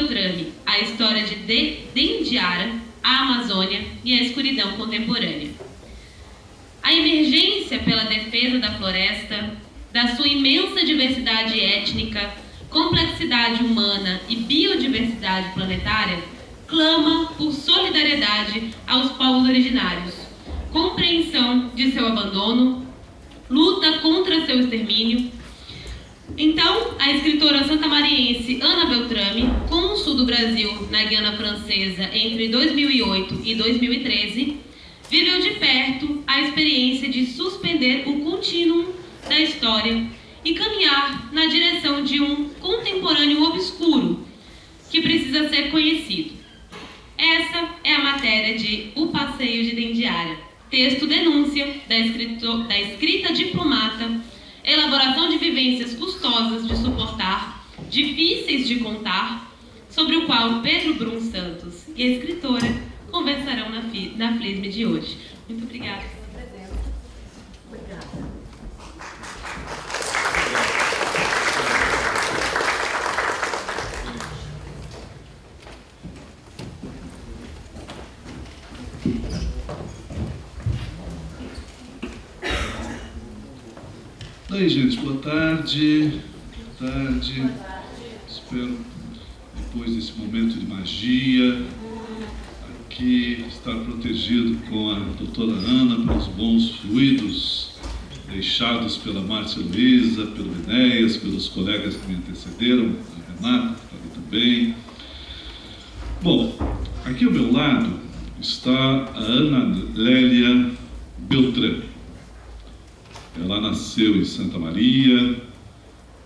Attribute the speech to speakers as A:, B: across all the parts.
A: Beltrame, a história de Dendiara, a Amazônia e a escuridão contemporânea. A emergência pela defesa da floresta, da sua imensa diversidade étnica, complexidade humana e biodiversidade planetária, clama por solidariedade aos povos originários, compreensão de seu abandono, luta contra seu extermínio. Então, a escritora santamariense Ana Beltrame, cônsul do Brasil na Guiana Francesa entre 2008 e 2013, viveu de perto a experiência de suspender o contínuo da história e caminhar na direção de um contemporâneo obscuro que precisa ser conhecido. Essa é a matéria de O Passeio de Dendiara, texto denúncia da escrita diplomata, elaboração de vivências custosas de suportar, difíceis de contar, sobre o qual Pedro Brum Santos e a escritora conversarão na FLISM de hoje. Muito obrigada pela presença. Obrigada.
B: Oi, gente, boa tarde. Boa tarde. Espero, depois desse momento de magia, aqui estar protegido com a doutora Ana pelos bons fluidos deixados pela Márcia Luiza, pelo Enéas, pelos colegas que me antecederam, a Renata, que está ali também. Bom, aqui ao meu lado está a Ana Lélia Beltrame. Ela nasceu em Santa Maria,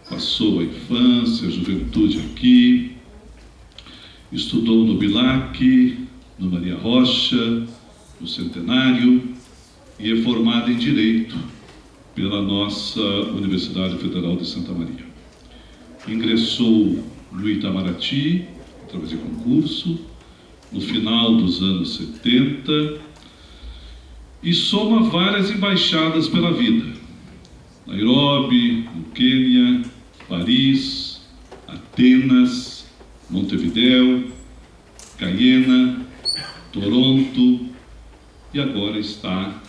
B: passou a infância, a juventude aqui, estudou no Bilac, no Maria Rocha, no Centenário, e é formada em Direito pela nossa Universidade Federal de Santa Maria. Ingressou no Itamaraty, através de concurso, no final dos anos 70, e soma várias embaixadas pela vida. Nairobi, no Quênia, Paris, Atenas, Montevidéu, Cayena, Toronto e agora está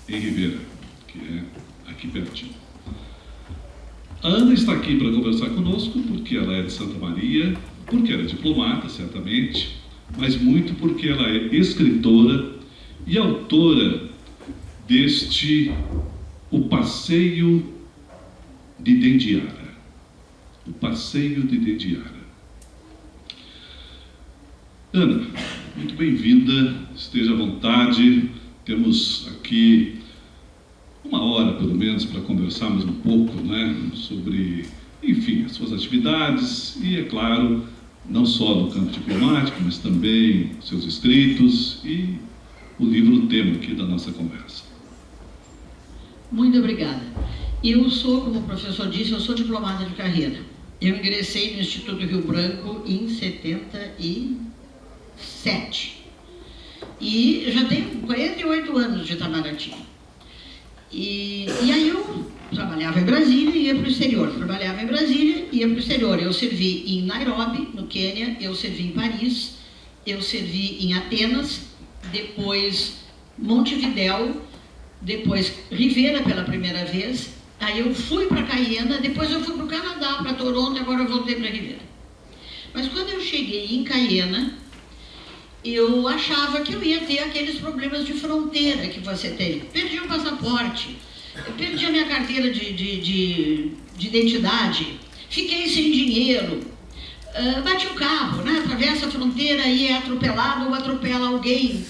B: em Ribeira, que é aqui pertinho. A Ana está aqui para conversar conosco porque ela é de Santa Maria, porque ela é diplomata, certamente, mas muito porque ela é escritora e autora deste O Passeio de Dendiara. O Passeio de Dendiara. Ana, muito bem-vinda, esteja à vontade. Temos aqui uma hora, pelo menos, para conversarmos um pouco, né, sobre, enfim, as suas atividades e, é claro, não só no campo diplomático, mas também seus escritos e o livro tema aqui da nossa conversa.
C: Muito obrigada. Eu sou, como o professor disse, eu sou diplomata de carreira. Eu ingressei no Instituto Rio Branco em 77. E já tenho 48 anos de Itamaraty. E aí eu trabalhava em Brasília e ia para o exterior. Trabalhava em Brasília e ia para o exterior. Eu servi em Nairobi, no Quênia, eu servi em Paris, eu servi em Atenas, depois Montevidéu, depois Ribeira pela primeira vez, aí eu fui para Cayena, depois eu fui para o Canadá, para Toronto, e agora eu voltei para Ribeira. Mas quando eu cheguei em Cayena, eu achava que eu ia ter aqueles problemas de fronteira que você tem. Perdi o passaporte, eu perdi a minha carteira de identidade, fiquei sem dinheiro, bati o carro, né? Atravessa a fronteira e é atropelado ou atropela alguém.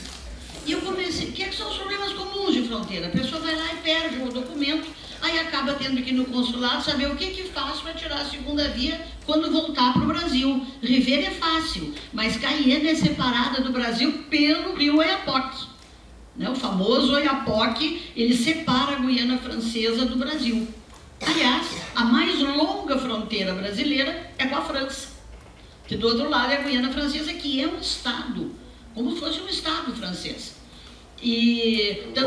C: E eu comecei, o que são os problemas comuns de fronteira? A pessoa vai lá e perde o documento, aí acaba tendo que ir no consulado saber o que faz para tirar a segunda via quando voltar para o Brasil. Ribeira é fácil, mas Cayena é separada do Brasil pelo rio Oiapoque. Né? O famoso Oiapoque, ele separa a Guiana Francesa do Brasil. Aliás, a mais longa fronteira brasileira é com a França, que do outro lado é a Guiana Francesa, que é um estado, como se fosse um estado francês. E
D: a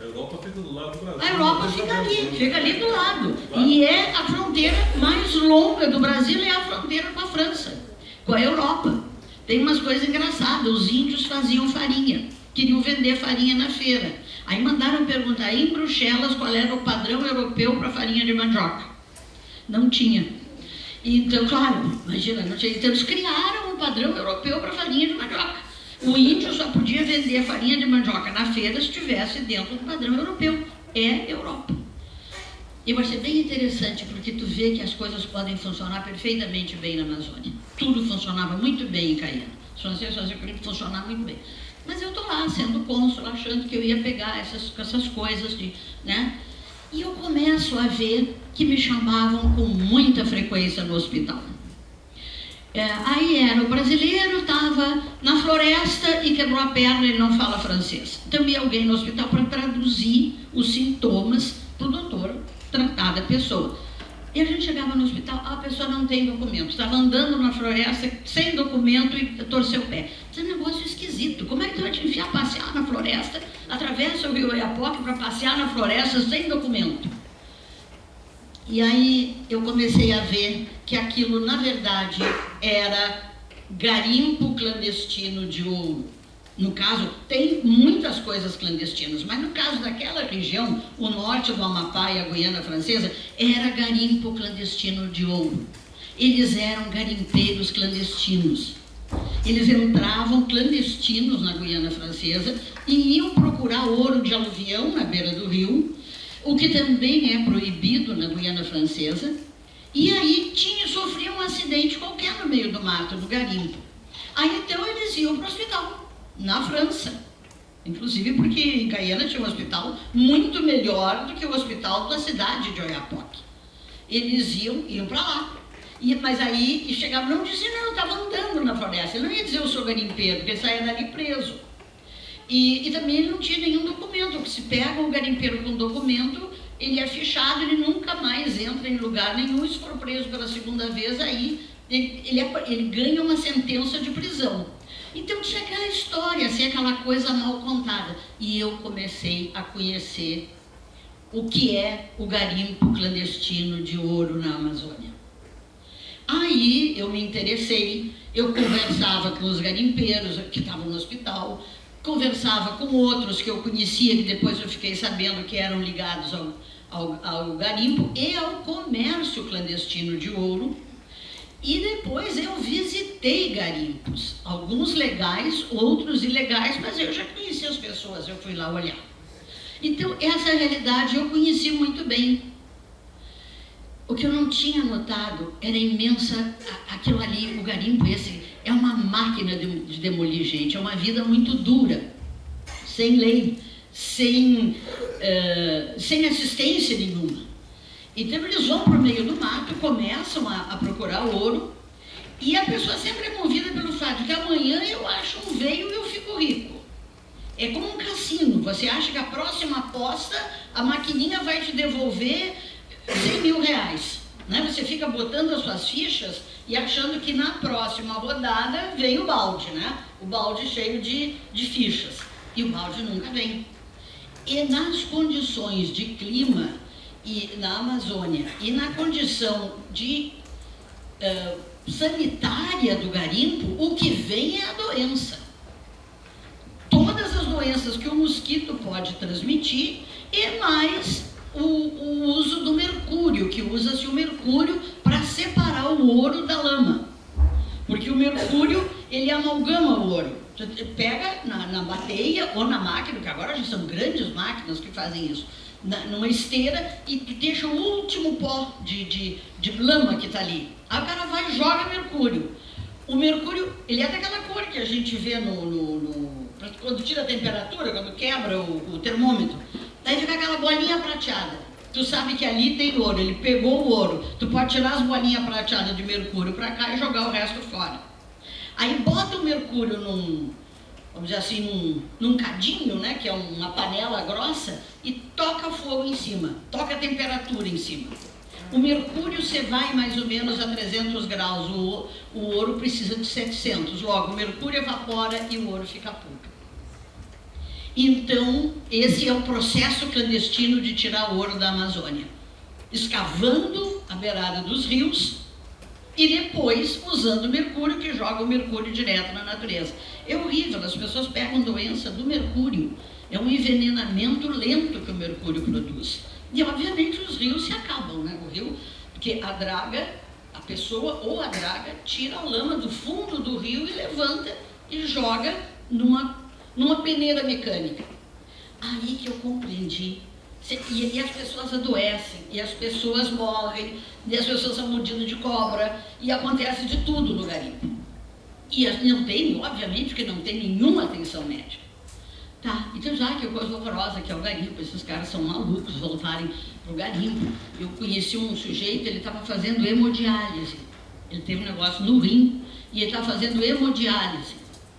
D: Europa fica do lado do Brasil.
C: A Europa fica ali do lado. E é a fronteira mais longa do Brasil, é a fronteira com a França, com a Europa. Tem umas coisas engraçadas, os índios faziam farinha, queriam vender farinha na feira. Aí mandaram perguntar em Bruxelas qual era o padrão europeu para farinha de mandioca. Não tinha. Então, claro, imagina, não tinha. Então eles criaram o padrão europeu para farinha de mandioca. O índio só podia vender farinha de mandioca na feira se estivesse dentro do padrão europeu. É Europa. E vai ser bem interessante, porque tu vê que as coisas podem funcionar perfeitamente bem na Amazônia. Tudo funcionava muito bem em Caiana. As franceses faziam aquilo funcionar muito bem. Mas eu estou lá, sendo cônsul, achando que eu ia pegar essas coisas, né? E eu começo a ver que me chamavam com muita frequência no hospital. Aí era o brasileiro, estava na floresta e quebrou a perna, ele não fala francês. Então ia alguém no hospital para traduzir os sintomas para o doutor tratar da pessoa. E a gente chegava no hospital, a pessoa não tem documento, estava andando na floresta sem documento e torceu o pé. Isso é um negócio esquisito. Como é que tu vai te enfiar passear na floresta, atravessa o rio Oiapoque para passear na floresta sem documento? E aí eu comecei a ver que aquilo, na verdade, era garimpo clandestino de ouro. No caso, tem muitas coisas clandestinas, mas no caso daquela região, o norte do Amapá e a Guiana Francesa, era garimpo clandestino de ouro. Eles eram garimpeiros clandestinos. Eles entravam clandestinos na Guiana Francesa e iam procurar ouro de aluvião na beira do rio, o que também é proibido na Guiana Francesa, e aí sofriam um acidente qualquer no meio do mato, do garimpo. Aí então eles iam para o hospital, na França, inclusive porque em Caiana tinha um hospital muito melhor do que o hospital da cidade de Oiapoque. Eles iam para lá, mas aí chegavam, não diziam, não, eu estava andando na floresta, ele não ia dizer eu sou garimpeiro, porque ele saía dali preso. E também ele não tinha nenhum documento, porque se pega o garimpeiro com documento, ele é fichado, ele nunca mais entra em lugar nenhum, e se for preso pela segunda vez, aí ele ganha uma sentença de prisão. Então tinha aquela história, assim, aquela coisa mal contada. E eu comecei a conhecer o que é o garimpo clandestino de ouro na Amazônia. Aí eu me interessei, eu conversava com os garimpeiros que estavam no hospital, conversava com outros que eu conhecia, que depois eu fiquei sabendo que eram ligados ao garimpo e ao comércio clandestino de ouro. E depois eu visitei garimpos, alguns legais, outros ilegais, mas eu já conhecia as pessoas, eu fui lá olhar. Então, essa realidade eu conheci muito bem. O que eu não tinha notado era imensa, aquilo ali, o garimpo esse, é uma máquina de demolir gente, é uma vida muito dura, sem lei, sem assistência nenhuma. Então eles vão para o meio do mato, começam a procurar ouro, e a pessoa sempre é movida pelo fato de que amanhã eu acho um veio e eu fico rico. É como um cassino, você acha que a próxima aposta, a maquininha vai te devolver 100 mil reais. Né? Você fica botando as suas fichas e achando que na próxima rodada vem o balde, né? O balde cheio de fichas. E o balde nunca vem. E nas condições de clima, e na Amazônia, e na condição de sanitária do garimpo, o que vem é a doença. Todas as doenças que o mosquito pode transmitir, e mais o uso do mercúrio, que usa-se o mercúrio para separar o ouro da lama. Porque o mercúrio, ele amalgama o ouro. Você pega na bateia ou na máquina, que agora já são grandes máquinas que fazem isso, numa esteira, e deixa o último pó de lama que está ali. Aí o cara vai e joga mercúrio. O mercúrio, ele é daquela cor que a gente vê quando tira a temperatura, quando quebra o termômetro. Daí fica aquela bolinha prateada. Tu sabe que ali tem ouro, ele pegou o ouro. Tu pode tirar as bolinhas prateadas de mercúrio para cá e jogar o resto fora. Aí bota o mercúrio vamos dizer assim, num cadinho, né, que é uma panela grossa, e toca fogo em cima, toca a temperatura em cima. O mercúrio você vai mais ou menos a 300 graus, o ouro precisa de 700, logo o mercúrio evapora e o ouro fica puro. Então, esse é o processo clandestino de tirar ouro da Amazônia. Escavando a beirada dos rios, e depois usando mercúrio, que joga o mercúrio direto na natureza. É horrível, as pessoas pegam doença do mercúrio. É um envenenamento lento que o mercúrio produz. E, obviamente, os rios se acabam, né? O rio, porque a draga, a pessoa ou a draga, tira a lama do fundo do rio e levanta e joga numa peneira mecânica. Aí que eu compreendi. E as pessoas adoecem, e as pessoas morrem, e as pessoas são mordidas de cobra, e acontece de tudo no garimpo. E não tem, obviamente, que não tem nenhuma atenção médica. Tá, então já que coisa horrorosa que é o garimpo, esses caras são malucos voltarem para o garimpo. Eu conheci um sujeito, ele estava fazendo hemodiálise. Ele teve um negócio no rim, e ele estava fazendo hemodiálise.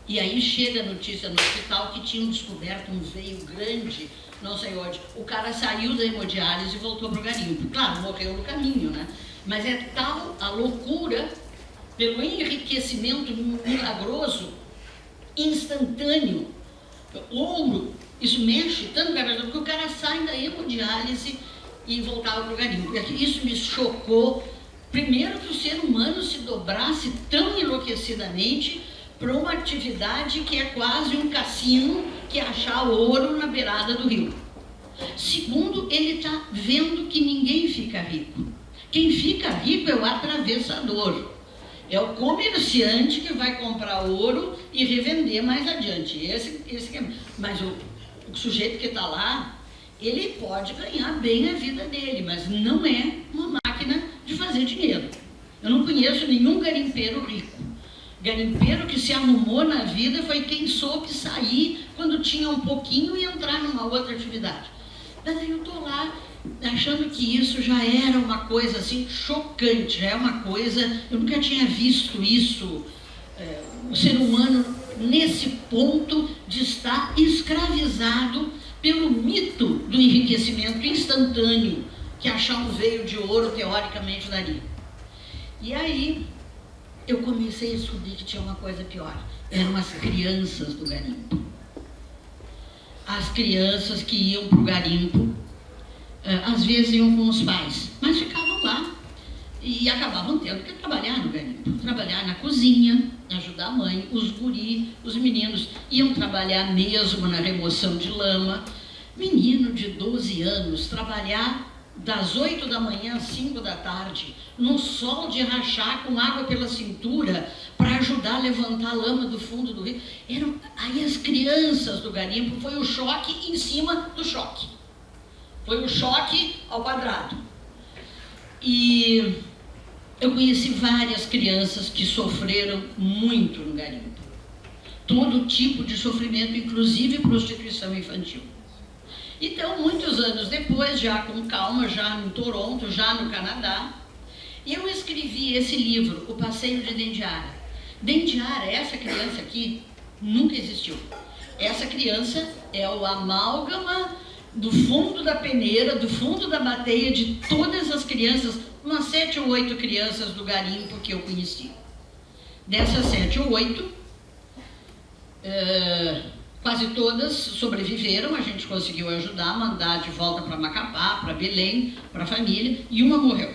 C: E aí chega a notícia no hospital que tinham descoberto um veio grande, não sei onde. O cara saiu da hemodiálise e voltou para o garimpo. Claro, morreu no caminho, né? Mas é tal a loucura pelo enriquecimento milagroso, instantâneo. Ouro, isso mexe tanto, porque o cara sai da hemodiálise e voltava para o garimpo. Isso me chocou. Primeiro, que o ser humano se dobrasse tão enlouquecidamente para uma atividade que é quase um cassino, que é achar ouro na beirada do rio. Segundo, ele está vendo que ninguém fica rico. Quem fica rico é o atravessador. É o comerciante que vai comprar ouro e revender mais adiante. Mas o sujeito que está lá, ele pode ganhar bem a vida dele, mas não é uma máquina de fazer dinheiro. Eu não conheço nenhum garimpeiro rico. Garimpeiro que se arrumou na vida foi quem soube sair quando tinha um pouquinho e entrar numa outra atividade. Mas aí eu estou lá achando que isso já era uma coisa assim chocante, já é uma coisa, eu nunca tinha visto isso, o ser humano nesse ponto de estar escravizado pelo mito do enriquecimento instantâneo que achar um veio de ouro teoricamente daria. E aí eu comecei a descobrir que tinha uma coisa pior, eram as crianças do garimpo. As crianças que iam para o garimpo, às vezes iam com os pais, mas ficavam lá e acabavam tendo que trabalhar no garimpo, trabalhar na cozinha, ajudar a mãe, os guri, os meninos iam trabalhar mesmo na remoção de lama. Menino de 12 anos trabalhar das 8 da manhã às 5 da tarde, no sol de rachar com água pela cintura, para ajudar a levantar a lama do fundo do rio. Aí as crianças do garimpo, foi o choque em cima do choque. Foi o choque ao quadrado. E eu conheci várias crianças que sofreram muito no garimpo. Todo tipo de sofrimento, inclusive prostituição infantil. Então, muitos anos depois, já com calma, já em Toronto, já no Canadá, eu escrevi esse livro, O Passeio de Dendiara. Dendiara, essa criança aqui, nunca existiu. Essa criança é o amálgama do fundo da peneira, do fundo da bateia de todas as crianças, umas 7 ou 8 crianças do garimpo que eu conheci. Dessas 7 ou 8, quase todas sobreviveram, a gente conseguiu ajudar, mandar de volta para Macapá, para Belém, para a família, e uma morreu.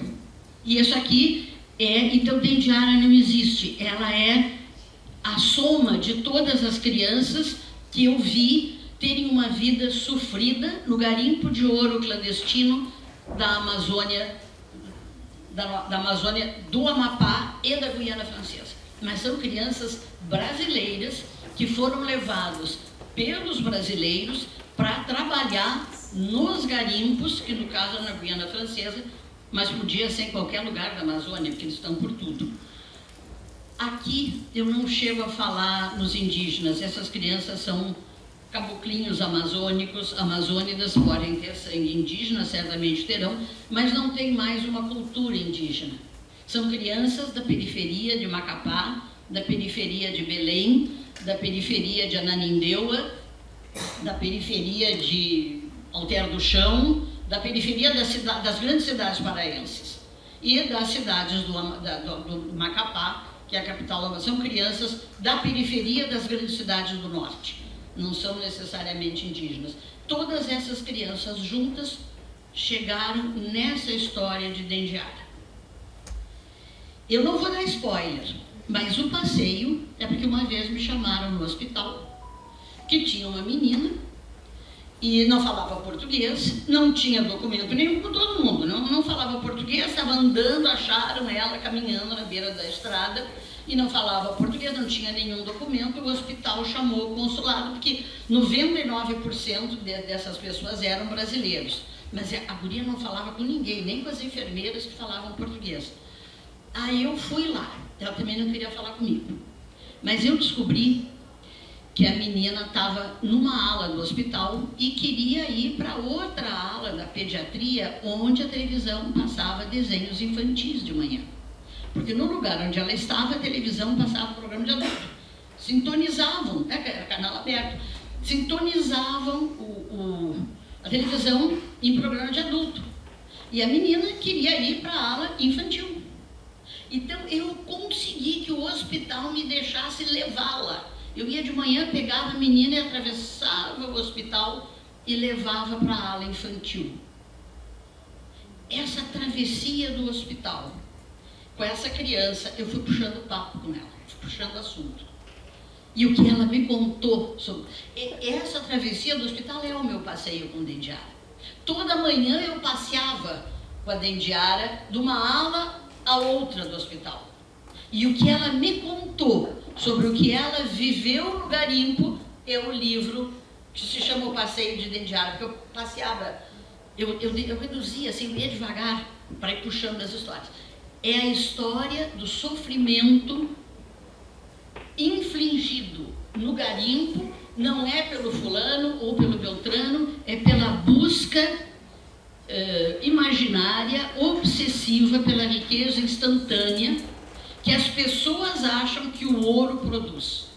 C: E isso aqui então Dendiara não existe, ela é a soma de todas as crianças que eu vi terem uma vida sofrida no garimpo de ouro clandestino da Amazônia, da Amazônia, do Amapá e da Guiana Francesa. Mas são crianças brasileiras que foram levados pelos brasileiros para trabalhar nos garimpos, que no caso é na Guiana Francesa, mas podia ser em qualquer lugar da Amazônia, porque eles estão por tudo. Aqui eu não chego a falar nos indígenas, essas crianças são caboclinhos amazônicos, amazônidas, podem ter sangue indígena, certamente terão, mas não tem mais uma cultura indígena. São crianças da periferia de Macapá, da periferia de Belém, da periferia de Ananindeua, da periferia de Alter do Chão, da periferia das grandes cidades paraenses e das cidades do Macapá, que é a capital da Amazônia. São crianças da periferia das grandes cidades do norte, não são necessariamente indígenas. Todas essas crianças juntas chegaram nessa história de Dendiara. Eu não vou dar spoiler, mas o passeio é porque uma vez me chamaram no hospital que tinha uma menina e não falava português, não tinha documento nenhum, com todo mundo, não falava português, estava andando, acharam ela caminhando na beira da estrada e não falava português, não tinha nenhum documento. O hospital chamou o consulado, porque 99% dessas pessoas eram brasileiros, mas a guria não falava com ninguém, nem com as enfermeiras que falavam português. Aí eu fui lá, ela também não queria falar comigo, mas eu descobri que a menina estava numa ala do hospital e queria ir para outra ala da pediatria, onde a televisão passava desenhos infantis de manhã. Porque no lugar onde ela estava, a televisão passava programa de adulto. Sintonizavam, era canal aberto, sintonizavam a televisão em programa de adulto. E a menina queria ir para a ala infantil. Então eu consegui que o hospital me deixasse levá-la. Eu ia de manhã, pegava a menina e atravessava o hospital e levava para a ala infantil. Essa travessia do hospital, com essa criança, eu fui puxando papo com ela, fui puxando assunto. E o que ela me contou sobre... Essa travessia do hospital é o meu passeio com Dendiara. Toda manhã eu passeava com a Dendiara de uma ala a outra do hospital. E o que ela me contou sobre o que ela viveu no garimpo é o livro que se chama O Passeio de Dendiara, porque eu passeava, eu reduzia, assim, eu ia devagar para ir puxando as histórias. É a história do sofrimento infligido no garimpo, não é pelo fulano ou pelo beltrano, é pela busca imaginária, obsessiva pela riqueza instantânea que as pessoas acham que o ouro produz.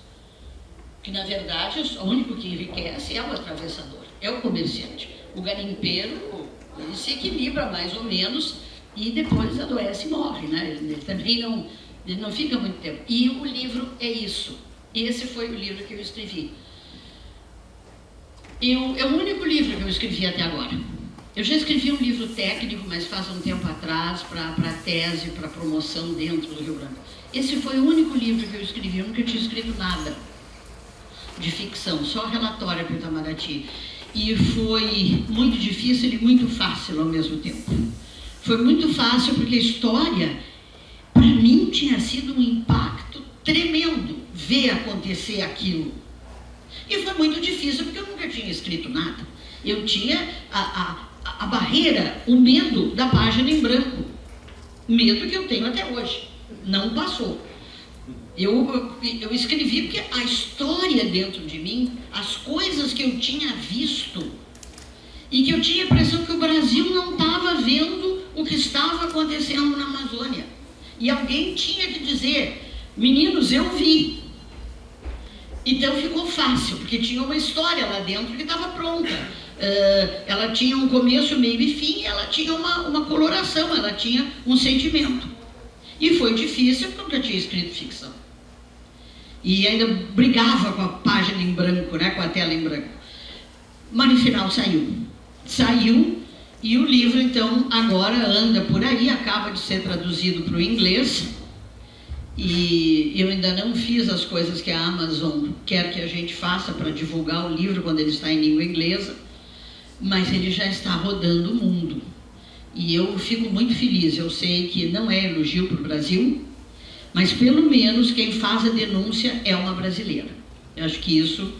C: Que, na verdade, o único que enriquece é o atravessador, é o comerciante. O garimpeiro, ele se equilibra mais ou menos e depois adoece e morre, né? Ele também não fica muito tempo. E o livro é isso. Esse foi o livro que eu escrevi. É o único livro que eu escrevi até agora. Eu já escrevi um livro técnico, mas faz um tempo atrás, para tese, para promoção dentro do Rio Branco. Esse foi o único livro que eu escrevi, eu nunca tinha escrito nada de ficção, só relatório para o Itamaraty. E foi muito difícil e muito fácil ao mesmo tempo. Foi muito fácil porque a história, para mim, tinha sido um impacto tremendo ver acontecer aquilo. E foi muito difícil porque eu nunca tinha escrito nada. Eu tinha a barreira, o medo da página em branco. Medo que eu tenho até hoje. Não passou. Eu escrevi porque a história dentro de mim, as coisas que eu tinha visto, e que eu tinha a impressão que o Brasil não estava vendo o que estava acontecendo na Amazônia. E alguém tinha que dizer, meninos, eu vi. Então ficou fácil, porque tinha uma história lá dentro que estava pronta. Ela tinha um começo, meio e fim, ela tinha uma coloração, ela tinha um sentimento. E foi difícil porque eu tinha escrito ficção. E ainda brigava com a página em branco, né, com a tela em branco. Mas no final saiu, e o livro então agora anda por aí, acaba de ser traduzido para o inglês. E eu ainda não fiz as coisas que a Amazon quer que a gente faça para divulgar o livro quando ele está em língua inglesa, mas ele já está rodando o mundo. E eu fico muito feliz. Eu sei que não é elogio para o Brasil, mas pelo menos quem faz a denúncia é uma brasileira. Eu acho que isso,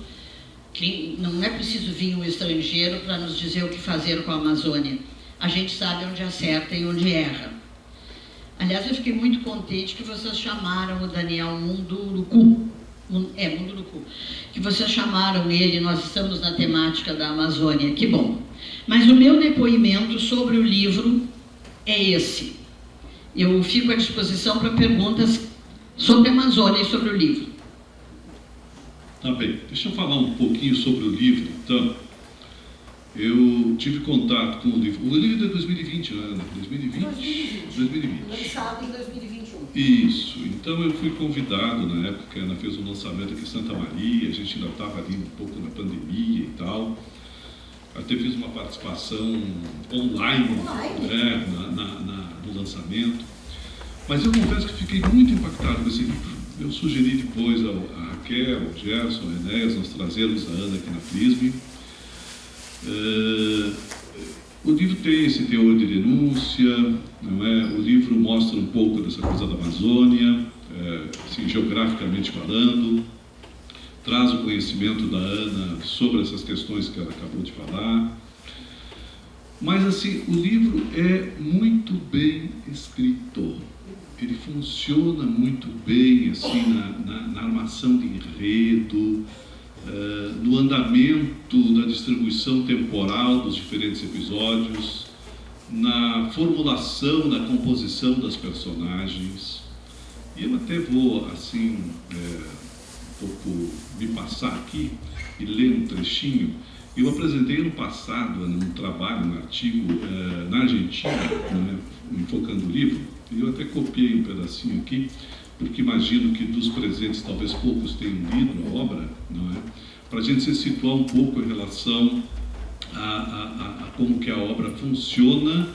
C: não é preciso vir um estrangeiro para nos dizer o que fazer com a Amazônia. A gente sabe onde acerta e onde erra. Aliás, eu fiquei muito contente que vocês chamaram o Daniel Munduruku. Munduruku. Que vocês chamaram ele, nós estamos na temática da Amazônia, que bom. Mas o meu depoimento sobre o livro é esse. Eu fico à disposição para perguntas sobre a Amazônia e sobre o livro.
B: Tá bem, deixa eu falar um pouquinho sobre o livro, então. Eu tive contato com o livro. O livro é de 2020, Ana. 2020.
C: Lançado em 2021.
B: Isso. Então eu fui convidado na época que a Ana fez um lançamento aqui em Santa Maria. A gente ainda estava ali um pouco na pandemia e tal. Até fiz uma participação online. No lançamento. Mas eu confesso que fiquei muito impactado com esse livro. Eu sugeri depois a Raquel, ao Gerson, ao Enéas, nós trazemos a Ana aqui na Crisme. O livro tem esse teor de denúncia, não é? O livro mostra um pouco dessa coisa da Amazônia, assim, geograficamente falando, traz o conhecimento da Ana sobre essas questões que ela acabou de falar. Mas, assim, o livro é muito bem escrito. Ele funciona muito bem, assim, na armação de enredo, no andamento da distribuição temporal dos diferentes episódios, na formulação, na composição das personagens. E eu até vou, assim, um pouco me passar aqui e ler um trechinho. Eu apresentei ano passado, num trabalho, num artigo, na Argentina, né, enfocando o livro, e eu até copiei um pedacinho aqui, porque imagino que dos presentes talvez poucos tenham lido a obra, não é? Para a gente se situar um pouco em relação a como que a obra funciona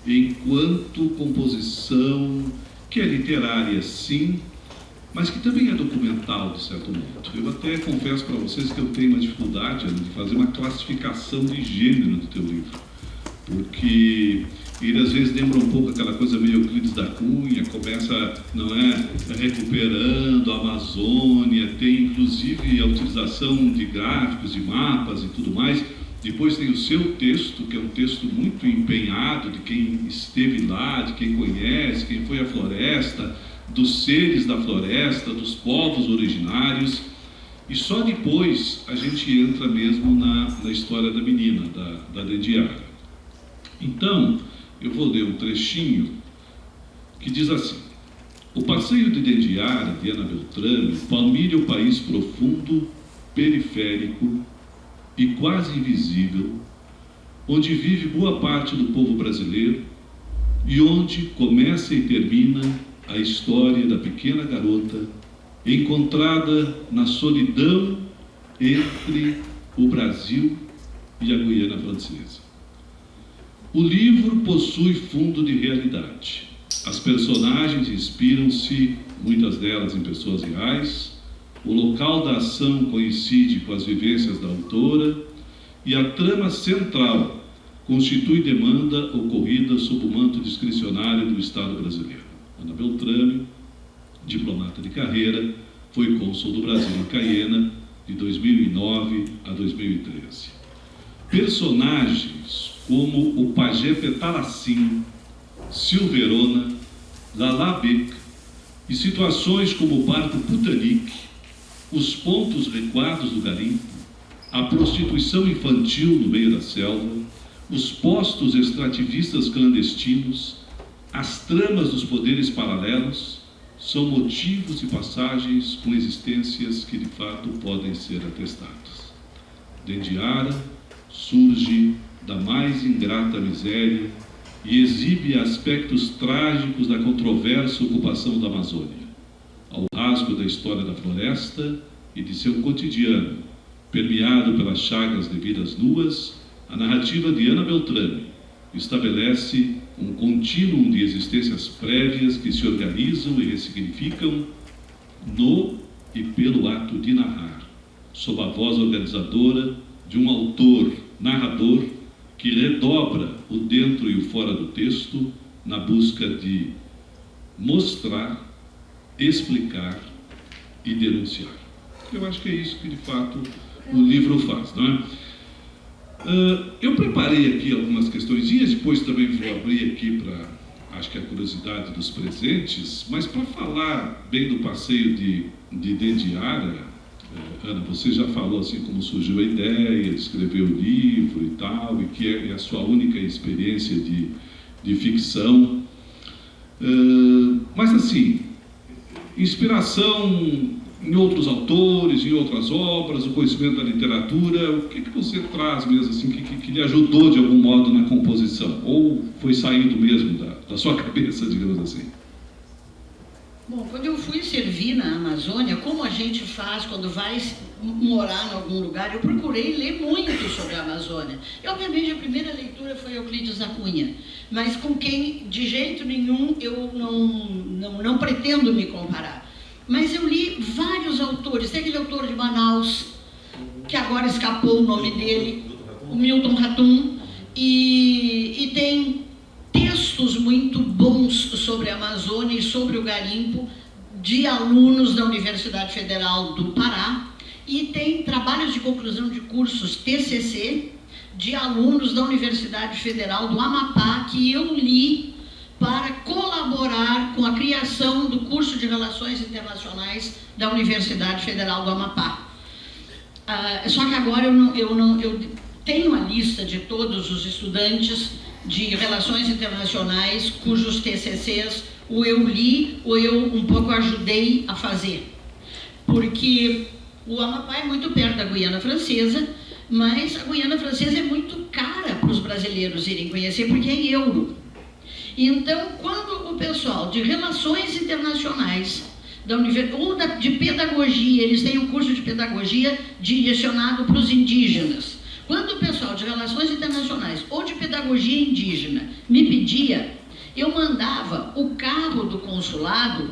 B: enquanto composição, que é literária, sim, mas que também é documental, de certo modo. Eu até confesso para vocês que eu tenho uma dificuldade de fazer uma classificação de gênero do teu livro, porque ele às vezes lembra um pouco aquela coisa meio Euclides da Cunha, começa, não é, recuperando a Amazônia, tem inclusive a utilização de gráficos, de mapas e tudo mais. Depois tem o seu texto, que é um texto muito empenhado de quem esteve lá, de quem conhece, quem foi à floresta, dos seres da floresta, dos povos originários, e só depois a gente entra mesmo na história da menina, da Dendiara. Então, eu vou ler um trechinho que diz assim: o passeio de Dendiara, de Ana Beltrame, palmilha o país profundo, periférico e quase invisível, onde vive boa parte do povo brasileiro e onde começa e termina a história da pequena garota encontrada na solidão entre o Brasil e a Guiana Francesa. O livro possui fundo de realidade. As personagens inspiram-se, muitas delas em pessoas reais, o local da ação coincide com as vivências da autora e a trama central constitui demanda ocorrida sob o manto discricionário do Estado brasileiro. Ana Beltrame, diplomata de carreira, foi cônsul do Brasil em Cayena de 2009 a 2013. Personagens como o pajé Petalacim, Silverona, Lalabec e situações como o barco Putanic, os pontos recuados do garimpo, a prostituição infantil no meio da selva, os postos extrativistas clandestinos, as tramas dos poderes paralelos, são motivos e passagens com existências que de fato podem ser atestadas. Dendiara surge da mais ingrata miséria e exibe aspectos trágicos da controversa ocupação da Amazônia, ao rasgo da história da floresta e de seu cotidiano, permeado pelas chagas de vidas nuas. A narrativa de Ana Beltrame estabelece um contínuo de existências prévias que se organizam e ressignificam no e pelo ato de narrar, sob a voz organizadora de um autor, narrador, que redobra o dentro e o fora do texto na busca de mostrar, explicar e denunciar. Eu acho que é isso que, de fato, o livro faz, não é? Eu preparei aqui algumas questõezinhas, depois também vou abrir aqui para, acho que a curiosidade dos presentes, mas para falar bem do passeio de Dendiara, Ana, você já falou assim como surgiu a ideia de escrever o livro e tal, e que é a sua única experiência de ficção. Mas assim, inspiração em outros autores, em outras obras, o conhecimento da literatura, o que você traz mesmo assim, que lhe ajudou de algum modo na composição? Ou foi saindo mesmo da sua cabeça, digamos assim?
C: Bom, quando eu fui servir na Amazônia, como a gente faz quando vai morar em algum lugar, eu procurei ler muito sobre a Amazônia. E, obviamente, a primeira leitura foi Euclides da Cunha, mas com quem, de jeito nenhum, eu não pretendo me comparar. Mas eu li vários autores. Tem aquele autor de Manaus, que agora escapou o nome dele, o Milton Ratum, e tem textos muito bons sobre a Amazônia e sobre o garimpo de alunos da Universidade Federal do Pará, e tem trabalhos de conclusão de cursos, TCC, de alunos da Universidade Federal do Amapá, que eu li para colaborar com a criação do curso de Relações Internacionais da Universidade Federal do Amapá. Só que agora eu tenho a lista de todos os estudantes de Relações Internacionais cujos TCCs ou eu li ou eu um pouco ajudei a fazer. Porque o Amapá é muito perto da Guiana Francesa, mas a Guiana Francesa é muito cara para os brasileiros irem conhecer, porque é em euro. Então, quando o pessoal de Relações Internacionais da ou de Pedagogia, eles têm um curso de Pedagogia direcionado para os indígenas. Quando o pessoal de Relações Internacionais ou de Pedagogia Indígena me pedia, eu mandava o carro do consulado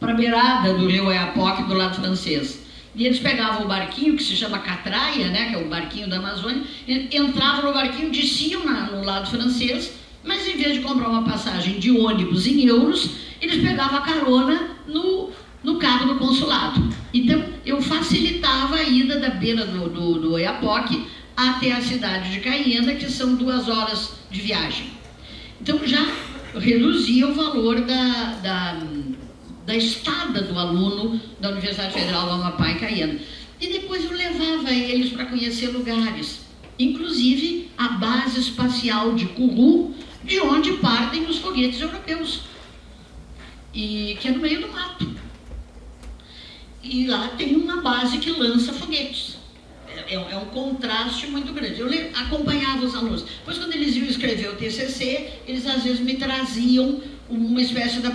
C: para a beirada do rio Oiapoque, do lado francês. E eles pegavam o barquinho, que se chama Catraia, né, que é o barquinho da Amazônia, entravam no barquinho, desciam no lado francês, mas em vez de comprar uma passagem de ônibus em euros, eles pegavam a carona no carro do consulado. Então, eu facilitava a ida da beira do Oiapoque até a cidade de Caiena, que são 2 horas de viagem. Então, já reduzia o valor da estada do aluno da Universidade Federal do Amapá em Caiena. E depois eu levava eles para conhecer lugares, inclusive a base espacial de Kourou, de onde partem os foguetes europeus, e que é no meio do mato. E lá tem uma base que lança foguetes. É um contraste muito grande. Eu acompanhava os alunos. Depois, quando eles iam escrever o TCC, eles às vezes me traziam uma espécie da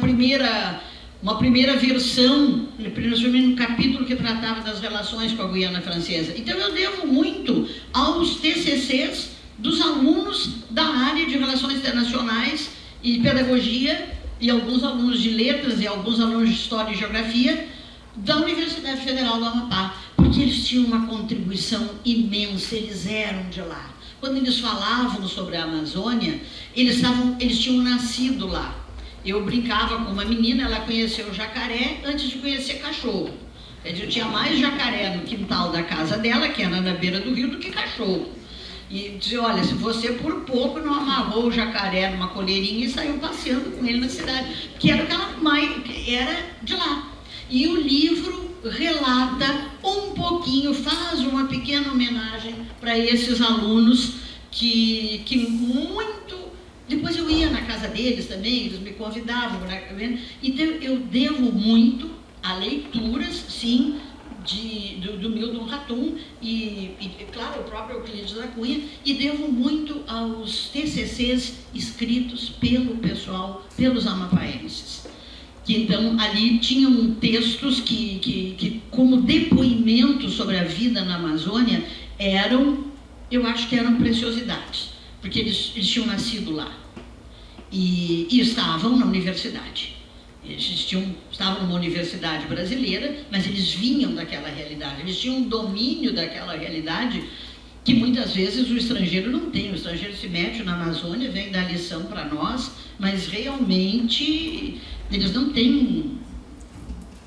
C: uma primeira versão, principalmente no capítulo que tratava das relações com a Guiana Francesa. Então, eu devo muito aos TCCs dos alunos da área de Relações Internacionais e Pedagogia, e alguns alunos de Letras e alguns alunos de História e Geografia da Universidade Federal do Amapá, porque eles tinham uma contribuição imensa, eles eram de lá. Quando eles falavam sobre a Amazônia, eles tinham nascido lá. Eu brincava com uma menina, ela conheceu jacaré antes de conhecer cachorro. Quer dizer, tinha mais jacaré no quintal da casa dela, que era na beira do rio, do que cachorro. E dizia, olha, se você por pouco não amarrou o jacaré numa coleirinha e saiu passeando com ele na cidade, que era aquela mãe, era de lá. E o livro relata um pouquinho, faz uma pequena homenagem para esses alunos que muito... Depois eu ia na casa deles também, eles me convidavam, né? Então eu devo muito a leituras, sim, do Milton Ratum e, claro, o próprio Euclides da Cunha, e devo muito aos TCCs escritos pelo pessoal, pelos amapaenses. Que então ali tinham textos que como depoimentos sobre a vida na Amazônia, eu acho que eram preciosidades, porque eles tinham nascido lá e estavam na universidade. Eles estavam numa universidade brasileira, mas eles vinham daquela realidade, eles tinham um domínio daquela realidade que muitas vezes o estrangeiro não tem. O estrangeiro se mete na Amazônia, vem dar lição para nós, mas realmente eles não têm,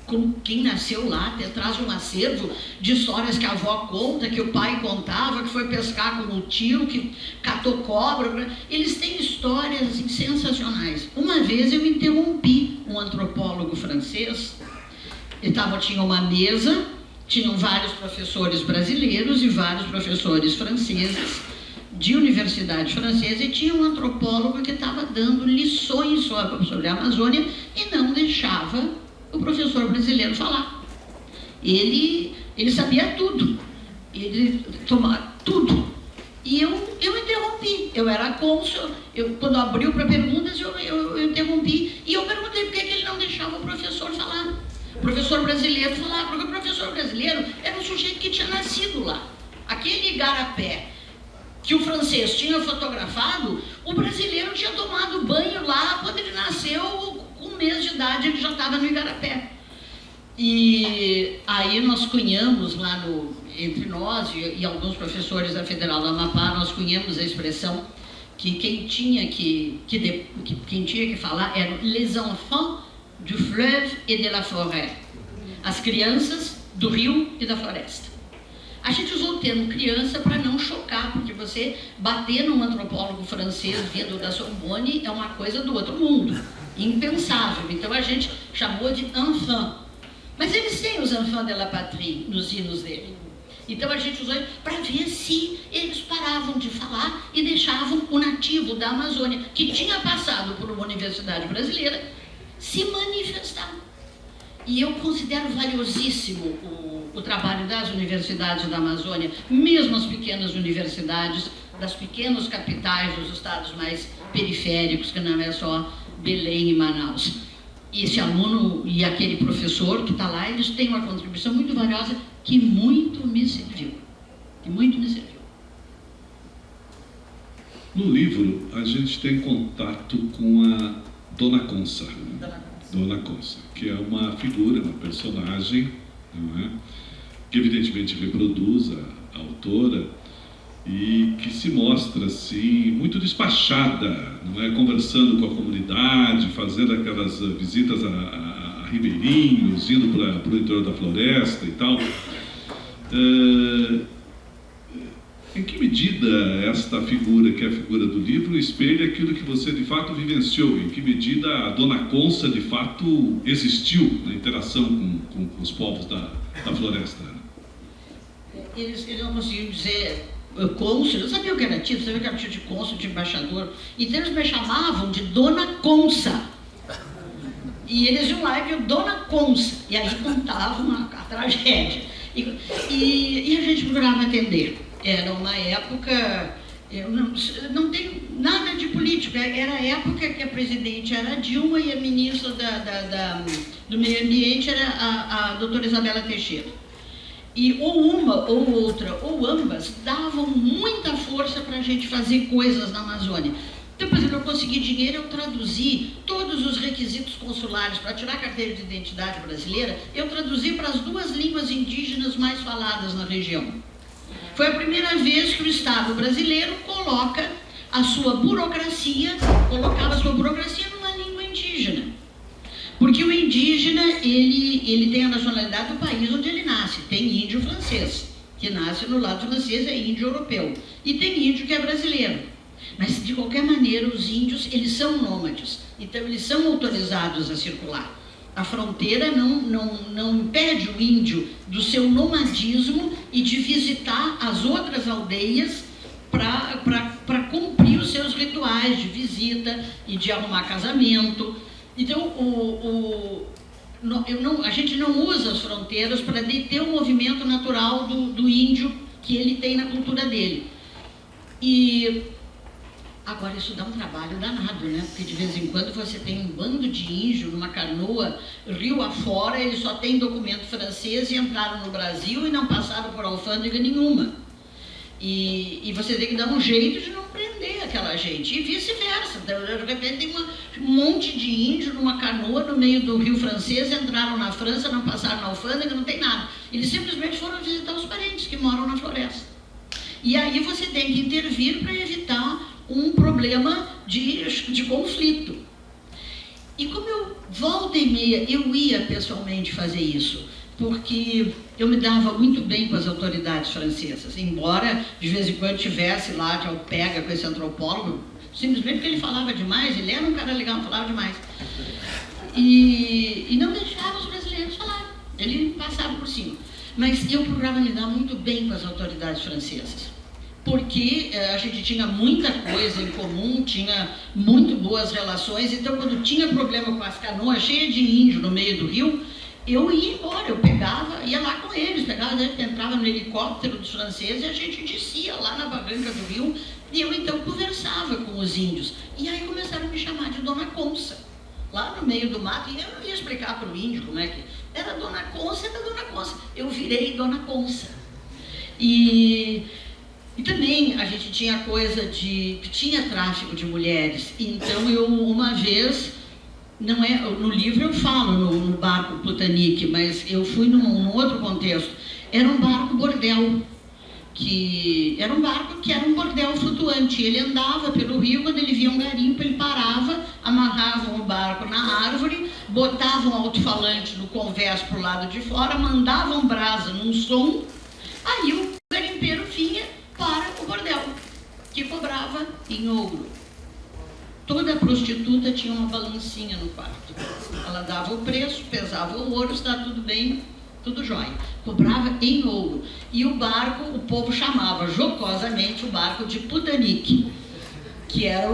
C: como quem nasceu lá, traz um acervo de histórias que a avó conta, que o pai contava, que foi pescar com o tio, que catou cobra. Eles têm histórias assim, sensacionais. Uma vez eu interrompi um antropólogo francês, tinha uma mesa, tinham vários professores brasileiros e vários professores franceses, de universidade francesa, e tinha um antropólogo que estava dando lições sobre a Amazônia e não deixava o professor brasileiro falar. Ele sabia tudo, ele tomava tudo. E eu interrompi, eu era cônsul, quando abriu para perguntas, eu interrompi, e eu perguntei por que ele não deixava o professor falar. O professor brasileiro falar, porque o professor brasileiro era um sujeito gente que tinha nascido lá. Aquele igarapé que o francês tinha fotografado, o brasileiro tinha tomado banho lá quando ele nasceu, com 1 mês de idade ele já estava no igarapé. E aí nós cunhamos lá entre nós e alguns professores da Federal do Amapá, nós cunhamos a expressão que quem tinha que falar eram les enfants du fleuve et de la forêt, as crianças do rio e da floresta. A gente usou o termo criança para não chocar, porque você bater num antropólogo francês vindo da Sorbonne é uma coisa do outro mundo, impensável. Então a gente chamou de enfant. Mas eles têm os enfants de la patrie nos hinos dele. Então a gente usou para ver se eles paravam de falar e deixavam o nativo da Amazônia, que tinha passado por uma universidade brasileira, se manifestar. E eu considero valiosíssimo o trabalho das universidades da Amazônia, mesmo as pequenas universidades das pequenas capitais dos estados mais periféricos, que não é só Belém e Manaus. E esse aluno e aquele professor que está lá, eles têm uma contribuição muito valiosa que muito me serviu.
B: No livro, a gente tem contato com a Dona Consa. Dona Consa, que é uma figura, uma personagem, não é? Que evidentemente reproduz a autora e que se mostra assim muito despachada, não é? Conversando com a comunidade, fazendo aquelas visitas a ribeirinhos, indo para o interior da floresta e tal. Em que medida esta figura, que é a figura do livro, espelha aquilo que você de fato vivenciou? Em que medida a Dona Consa de fato existiu na interação com os povos da floresta?
C: Eles não conseguiam dizer cônsul, eu sabia o que era título, sabia que era título de cônsul, de embaixador. Então eles me chamavam de Dona Consa. E eles iam lá e viam Dona Consa. E aí contavam a tragédia. E a gente procurava atender. Era uma época, eu não tenho nada de político, era a época que a presidente era a Dilma e a ministra do Meio Ambiente era a doutora Isabela Teixeira. E ou uma ou outra, ou ambas, davam muita força para a gente fazer coisas na Amazônia. Então, por exemplo, eu consegui dinheiro, eu traduzi todos os requisitos consulares para tirar a carteira de identidade brasileira, eu traduzi para as 2 línguas indígenas mais faladas na região. Foi a primeira vez que o Estado brasileiro colocava a sua burocracia numa língua indígena. Porque o indígena, ele tem a nacionalidade do país onde ele nasce. Tem índio francês, que nasce no lado francês, é índio europeu. E tem índio que é brasileiro. Mas, de qualquer maneira, os índios, eles são nômades. Então, eles são autorizados a circular. A fronteira não impede o índio do seu nomadismo e de visitar as outras aldeias para cumprir os seus rituais de visita e de arrumar casamento. Então, a gente não usa as fronteiras para deter o movimento natural do índio que ele tem na cultura dele. E agora isso dá um trabalho danado, né? Porque de vez em quando você tem um bando de índio numa canoa, rio afora, eles só têm documento francês e entraram no Brasil e não passaram por alfândega nenhuma. E você tem que dar um jeito de não prender aquela gente, e vice-versa. De repente tem um monte de índio numa canoa no meio do rio francês, entraram na França, não passaram na alfândega, não tem nada. Eles simplesmente foram visitar os parentes que moram na floresta. E aí você tem que intervir para evitar um problema de conflito. E como eu, volta e meia, eu ia pessoalmente fazer isso, porque eu me dava muito bem com as autoridades francesas, embora de vez em quando tivesse lá de alpega com esse antropólogo, simplesmente porque ele falava demais, ele era um cara legal, falava demais. E não deixava os brasileiros falarem, ele passava por cima. Mas eu procurava me dar muito bem com as autoridades francesas, porque a gente tinha muita coisa em comum, tinha muito boas relações, então quando tinha problema com as canoas cheias de índio no meio do rio, eu ia embora, eu ia lá com eles, entrava no helicóptero dos franceses e a gente descia lá na barranca do rio e eu então conversava com os índios. E aí começaram a me chamar de Dona Consa, lá no meio do mato, e eu não ia explicar para o índio como é que Era Dona Consa, era Dona Consa. Eu virei Dona Consa. E também a gente tinha coisa de... tinha tráfico de mulheres. Então eu, uma vez, não é, no livro eu falo no barco Plutanique, mas eu fui num outro contexto. Era um barco bordel. Era um barco que era um bordel flutuante. Ele andava pelo rio, quando ele via um garimpo, ele parava, amarravam o barco na árvore, botavam um alto-falante no convés para o lado de fora, mandavam brasa num som, aí o garimpeiro vinha para o bordel, que cobrava em ouro. Toda prostituta tinha uma balancinha no quarto. Ela dava o preço, pesava o ouro, está tudo bem, tudo jóia. Cobrava em ouro. E o barco, o povo chamava jocosamente o barco de Plutanique, que era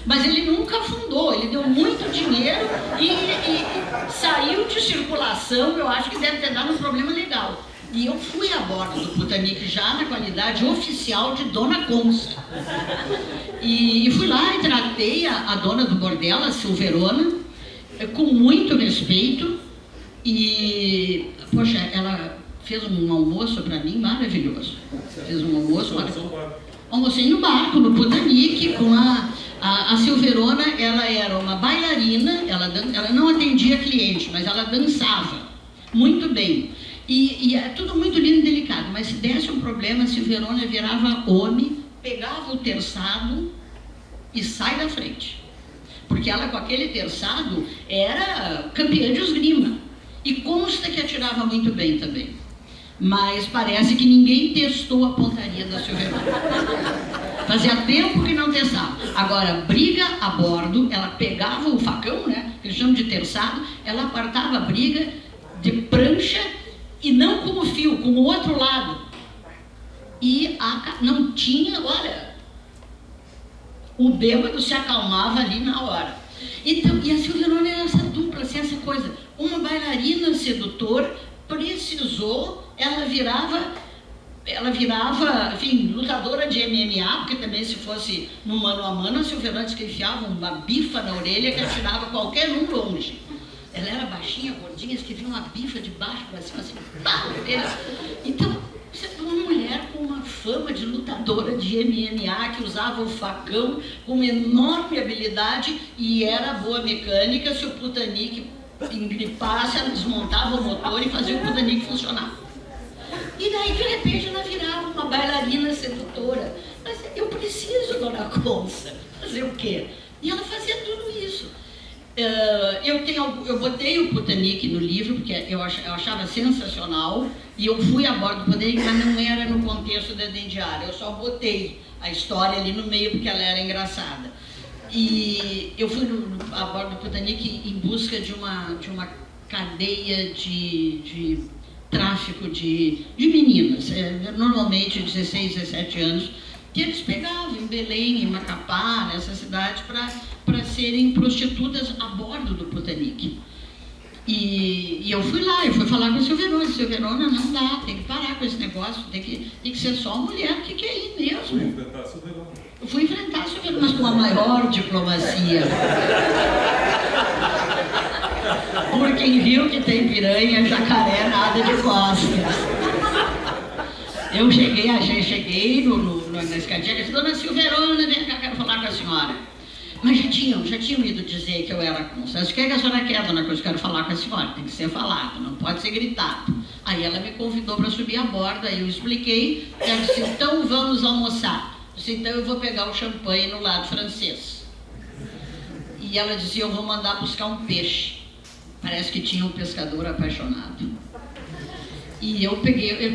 C: Mas ele nunca afundou, ele deu muito dinheiro e saiu de circulação. Eu acho que deve ter dado um problema legal. E eu fui a bordo do Plutanique já na qualidade oficial de Dona Consa. E fui lá e tratei a dona do bordel, a Silverona, com muito respeito. E, poxa, ela fez um almoço para mim maravilhoso. Fez um almoço maravilhoso. Almocei no barco, no Plutanique, com a Silverona. Ela era uma bailarina, ela não atendia cliente, mas ela dançava muito bem. E é tudo muito lindo e delicado, mas se desse um problema, a Silverona virava homem, pegava o terçado e sai da frente. Porque ela, com aquele terçado, era campeã de esgrima. E consta que atirava muito bem também. Mas parece que ninguém testou a pontaria da Silverona. Fazia tempo que não testava. Agora, briga a bordo, ela pegava o facão, né, que eles chamam de terçado, ela apartava a briga de prancha e não com o fio, com o outro lado. E não tinha, olha, o bêbado se acalmava ali na hora. Então, e a Silverona era essa dupla, assim, essa coisa. Uma bailarina sedutora precisou, ela virava, enfim, lutadora de MMA, porque também se fosse no mano a mano, a Silverona disse que enfiava uma bifa na orelha que atirava qualquer um longe. Ela era baixinha, gordinha, escrevia uma bifa de baixo para cima, assim, pá, então, uma mulher com uma fama de lutadora de MMA, que usava o facão com enorme habilidade e era boa mecânica. Se o Plutanique engripasse, ela desmontava o motor e fazia o Plutanique funcionar. E daí, de repente, ela virava uma bailarina sedutora. Mas eu preciso, Dona Consa, fazer o quê? E ela fazia tudo isso. Eu botei o Plutanique no livro, porque eu achava sensacional, e eu fui a bordo do Plutanique, mas não era no contexto da Dendiara. Eu só botei a história ali no meio, porque ela era engraçada. E eu fui a bordo do Plutanique em busca de uma cadeia de tráfico de meninas, normalmente 16, 17 anos, que eles pegavam em Belém, em Macapá, nessa cidade, para serem prostitutas a bordo do Plutanique. E eu fui lá, eu fui falar com a Silverona. Silverona, não dá, tem que parar com esse negócio, tem que ser só mulher que quer ir mesmo. Eu fui enfrentar a Silverona, mas com a maior diplomacia. Porque em rio que tem piranha, jacaré, nada de costas. Eu cheguei na escadinha e disse: Dona Silverona, vem cá, quero falar com a senhora. Mas já tinham ido dizer que eu era Consa. O que a senhora quer, dona Consa? Eu quero falar com a senhora, tem que ser falado, não pode ser gritado. Aí ela me convidou para subir a bordo, aí eu expliquei, ela disse: então vamos almoçar. Eu disse: então eu vou pegar o champanhe no lado francês. E ela dizia: eu vou mandar buscar um peixe. Parece que tinha um pescador apaixonado. E eu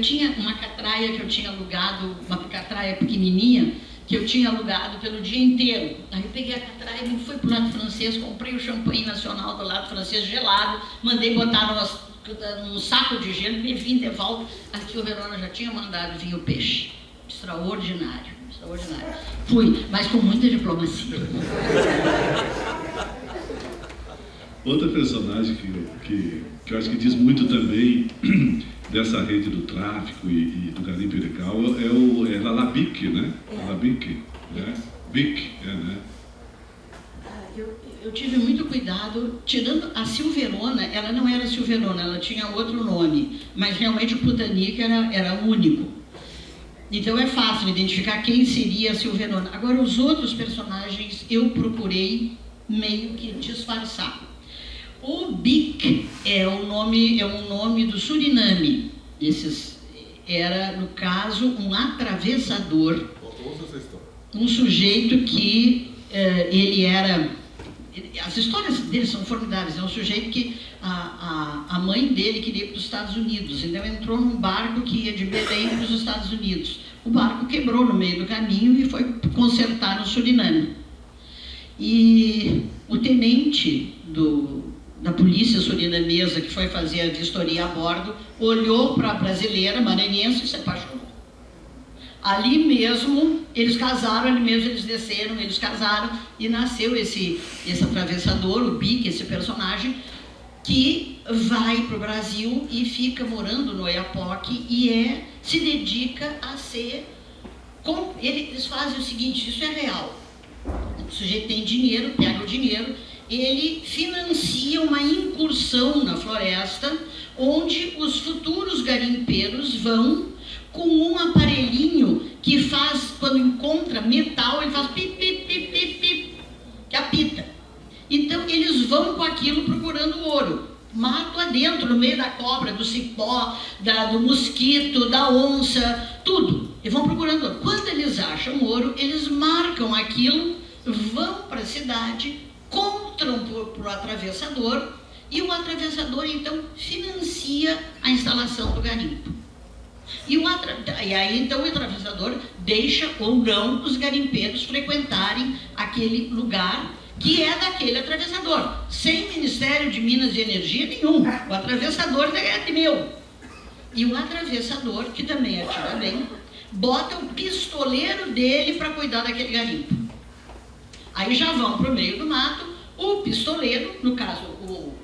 C: tinha uma catraia que eu tinha alugado, uma catraia pequenininha, que eu tinha alugado pelo dia inteiro. Aí eu peguei a catraia e fui para o lado francês, comprei o champanhe nacional do lado francês gelado, mandei botar num saco de gelo e vim de volta. Aqui o Verona já tinha mandado vir o peixe. Extraordinário, extraordinário. Fui, mas com muita diplomacia.
B: Outra personagem que eu acho que diz muito também dessa rede do tráfico e do garimpo ilegal é Lalabique, né? Lalabique, né? Bic, né?
C: eu tive muito cuidado, tirando a Silverona, ela não era Silverona, ela tinha outro nome, mas realmente o Putanica era único. Então é fácil identificar quem seria a Silverona. Agora, os outros personagens eu procurei meio que disfarçar. O Bic é um nome do Suriname. Era, no caso, um atravessador, um sujeito que ele era... As histórias dele são formidáveis. É um sujeito que a mãe dele queria ir para os Estados Unidos, então entrou num barco que ia de Belém para os Estados Unidos. O barco quebrou no meio do caminho e foi consertar no Suriname. E o tenente da polícia surinamesa que foi fazer a vistoria a bordo olhou para a brasileira maranhense e se apaixonou. Ali mesmo, eles casaram, ali mesmo eles desceram, eles casaram e nasceu esse atravessador, o Bic, esse personagem, que vai para o Brasil e fica morando no Oiapoque e se dedica a ser... Eles fazem o seguinte, isso é real. O sujeito tem dinheiro, pega o dinheiro, ele financia uma incursão na floresta, onde os futuros garimpeiros vão com um aparelhinho que faz, quando encontra metal, ele faz pip, pip, pip, pip, pip, que apita. Então, eles vão com aquilo procurando ouro. Mato adentro, no meio da cobra, do cipó, do mosquito, da onça, tudo. E vão procurando ouro. Quando eles acham ouro, eles marcam aquilo, vão para a cidade, compram para o atravessador, e o atravessador, então, financia a instalação do garimpo. E aí, então, o atravessador deixa ou não os garimpeiros frequentarem aquele lugar que é daquele atravessador, sem Ministério de Minas e Energia nenhum. O atravessador é meu. E o atravessador, que também atira bem, bota o pistoleiro dele para cuidar daquele garimpo. Aí já vão para o meio do mato, o pistoleiro, no caso, o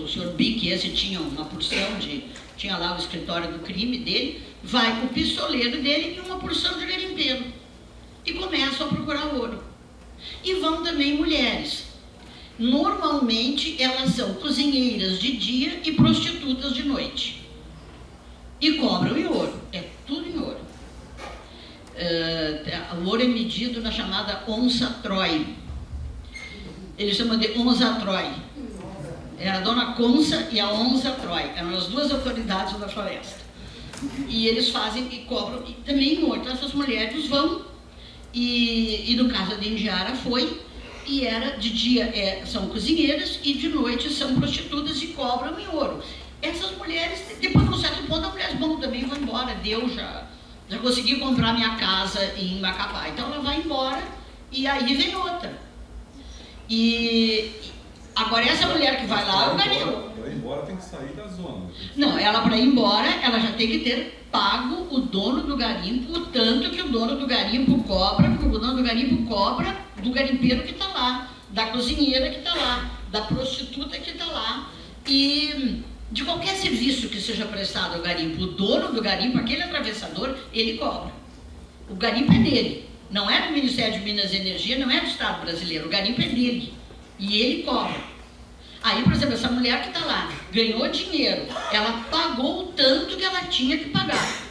C: senhor Bic, esse tinha uma porção tinha lá o escritório do crime dele, vai o pistoleiro dele e uma porção de garimpeiro. E começam a procurar ouro. E vão também mulheres. Normalmente elas são cozinheiras de dia e prostitutas de noite. E cobram em ouro. É tudo em ouro. O ouro é medido na chamada onça Troy. Eles chamam de onça Troy. É a dona Conça e a onça Troy. Eram as duas autoridades da floresta. E eles fazem e cobram. E também em ouro. Então essas mulheres vão. E no caso da Indiara foi, e era de dia são cozinheiras e de noite são prostitutas e cobram em ouro. Essas mulheres, depois de um certo ponto, as mulheres vão também, vão embora, já consegui comprar minha casa em Macapá, então ela vai embora e aí vem outra. E agora essa mulher que vai lá, o garimpo.
D: Para ir embora tem que sair da zona.
C: Não, ela para ir embora, ela já tem que ter pago o dono do garimpo, o tanto que o dono do garimpo cobra, porque o dono do garimpo cobra do garimpeiro que está lá, da cozinheira que está lá, da prostituta que está lá, e de qualquer serviço que seja prestado ao garimpo, o dono do garimpo, aquele atravessador, ele cobra. O garimpo é dele, não é do Ministério de Minas e Energia, não é do Estado brasileiro, o garimpo é dele, e ele cobra. Aí, por exemplo, essa mulher que está lá, ganhou dinheiro, ela pagou o tanto que ela tinha que pagar.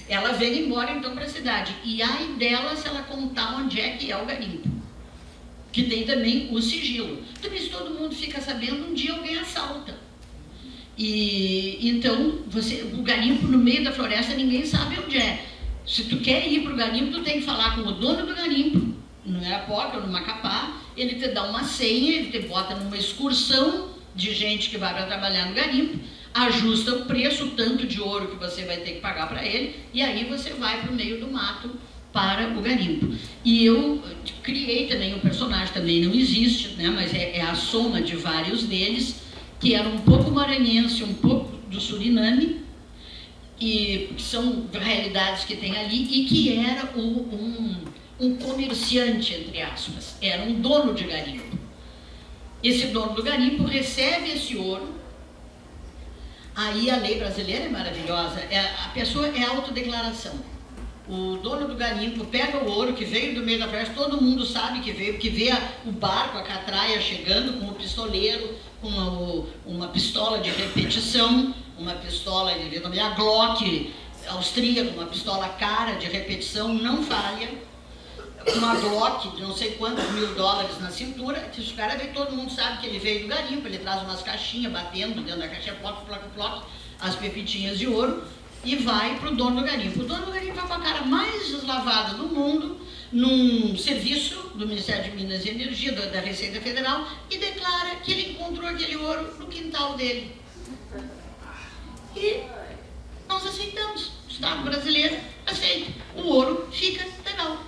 C: Ela veio embora, então, para a cidade. E aí dela, se ela contar onde é que é o garimpo. Que tem também o sigilo. Também, se todo mundo fica sabendo, um dia alguém assalta. E então, o garimpo no meio da floresta, ninguém sabe onde é. Se tu quer ir para o garimpo, tu tem que falar com o dono do garimpo, no Oiapoque ou no Macapá, ele te dá uma senha, ele te bota numa excursão de gente que vai para trabalhar no garimpo, ajusta o preço, o tanto de ouro que você vai ter que pagar para ele, e aí você vai para o meio do mato para o garimpo. E eu criei também, o personagem também não existe, né, mas é a soma de vários deles, que era um pouco maranhense, um pouco do Suriname, e que são realidades que tem ali, e que era um comerciante, entre aspas, era um dono de garimpo. Esse dono do garimpo recebe esse ouro, aí a lei brasileira é maravilhosa, a pessoa é autodeclaração. o dono do garimpo pega o ouro que veio do meio da floresta, todo mundo sabe que veio, porque vê o barco, a catraia chegando com o pistoleiro, com uma pistola de repetição, uma pistola, a Glock austríaca, uma pistola cara de repetição, não falha, uma Glock de não sei quantos $1000 na cintura. Se o cara vê, todo mundo sabe que ele veio do garimpo, ele traz umas caixinhas batendo dentro da caixinha, ploc, ploc, ploc, as pepitinhas de ouro, e vai para o dono do garimpo. O dono do garimpo vai com a cara mais deslavada do mundo, num serviço do Ministério de Minas e Energia, da Receita Federal, e declara que ele encontrou aquele ouro no quintal dele. E nós aceitamos. O Estado brasileiro aceita. O ouro fica legal.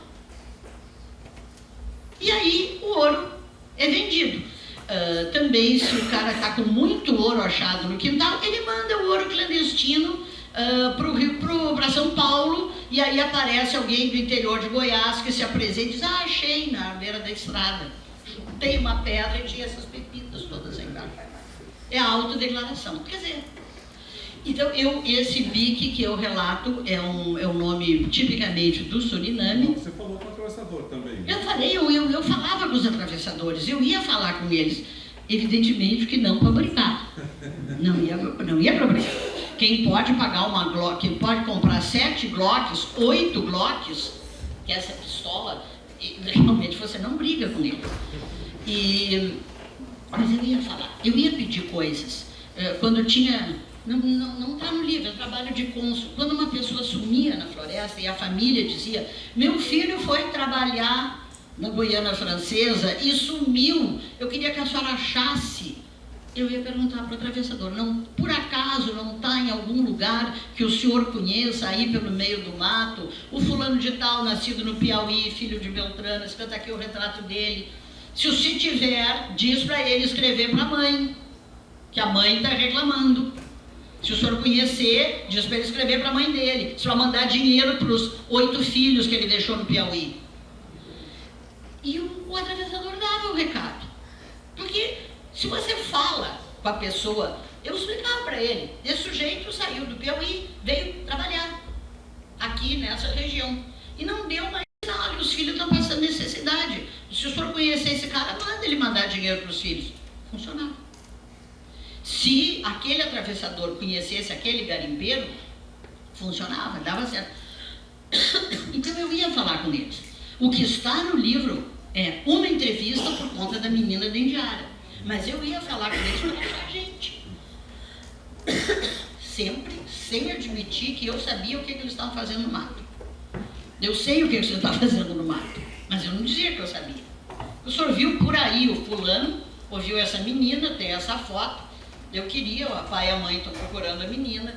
C: E aí o ouro é vendido. Também, se o cara está com muito ouro achado no quintal, ele manda o ouro clandestino para São Paulo, e aí aparece alguém do interior de Goiás que se apresenta e diz: achei na beira da estrada, chutei uma pedra e tinha essas pepitas todas aí embaixo. É a autodeclaração. Quer dizer, então esse BIC que eu relato é um nome tipicamente do Suriname.
D: Você falou com o atravessador também.
C: Eu falava com os atravessadores, eu ia falar com eles, evidentemente que não para brigar, não ia para brigar. Quem pode pagar uma Glock, quem pode comprar 7 Glocks, 8 Glocks, que é essa pistola, realmente você não briga com ele. Mas eu ia falar, eu ia pedir coisas. Quando eu tinha, não está no livro, é trabalho de cônsul. Quando uma pessoa sumia na floresta e a família dizia: meu filho foi trabalhar na Guiana Francesa e sumiu, eu queria que a senhora achasse. Eu ia perguntar para o atravessador: não, por acaso não está em algum lugar que o senhor conheça, aí pelo meio do mato, o fulano de tal, nascido no Piauí, filho de Beltrano, está aqui o retrato dele. Se o senhor tiver, diz para ele escrever para a mãe, que a mãe está reclamando. Se o senhor conhecer, diz para ele escrever para a mãe dele, se vai mandar dinheiro para os 8 filhos que ele deixou no Piauí. E o atravessador dava o recado. Porque se você fala com a pessoa, eu explicava para ele: esse sujeito saiu do Piauí, veio trabalhar aqui nessa região e não deu mais sinal, os filhos estão passando necessidade. Se o senhor conhecer esse cara, manda ele mandar dinheiro para os filhos. Funcionava. Se aquele atravessador conhecesse aquele garimpeiro, funcionava, dava certo. Então eu ia falar com eles. O que está no livro é uma entrevista por conta da menina da Indiara. Mas eu ia falar com eles para achar gente. Sempre sem admitir que eu sabia o que eles estavam fazendo no mato. Eu sei o que você está fazendo no mato, mas eu não dizia que eu sabia. O senhor viu por aí o fulano, ouviu essa menina, tem essa foto. Eu queria, o pai e a mãe estão procurando a menina,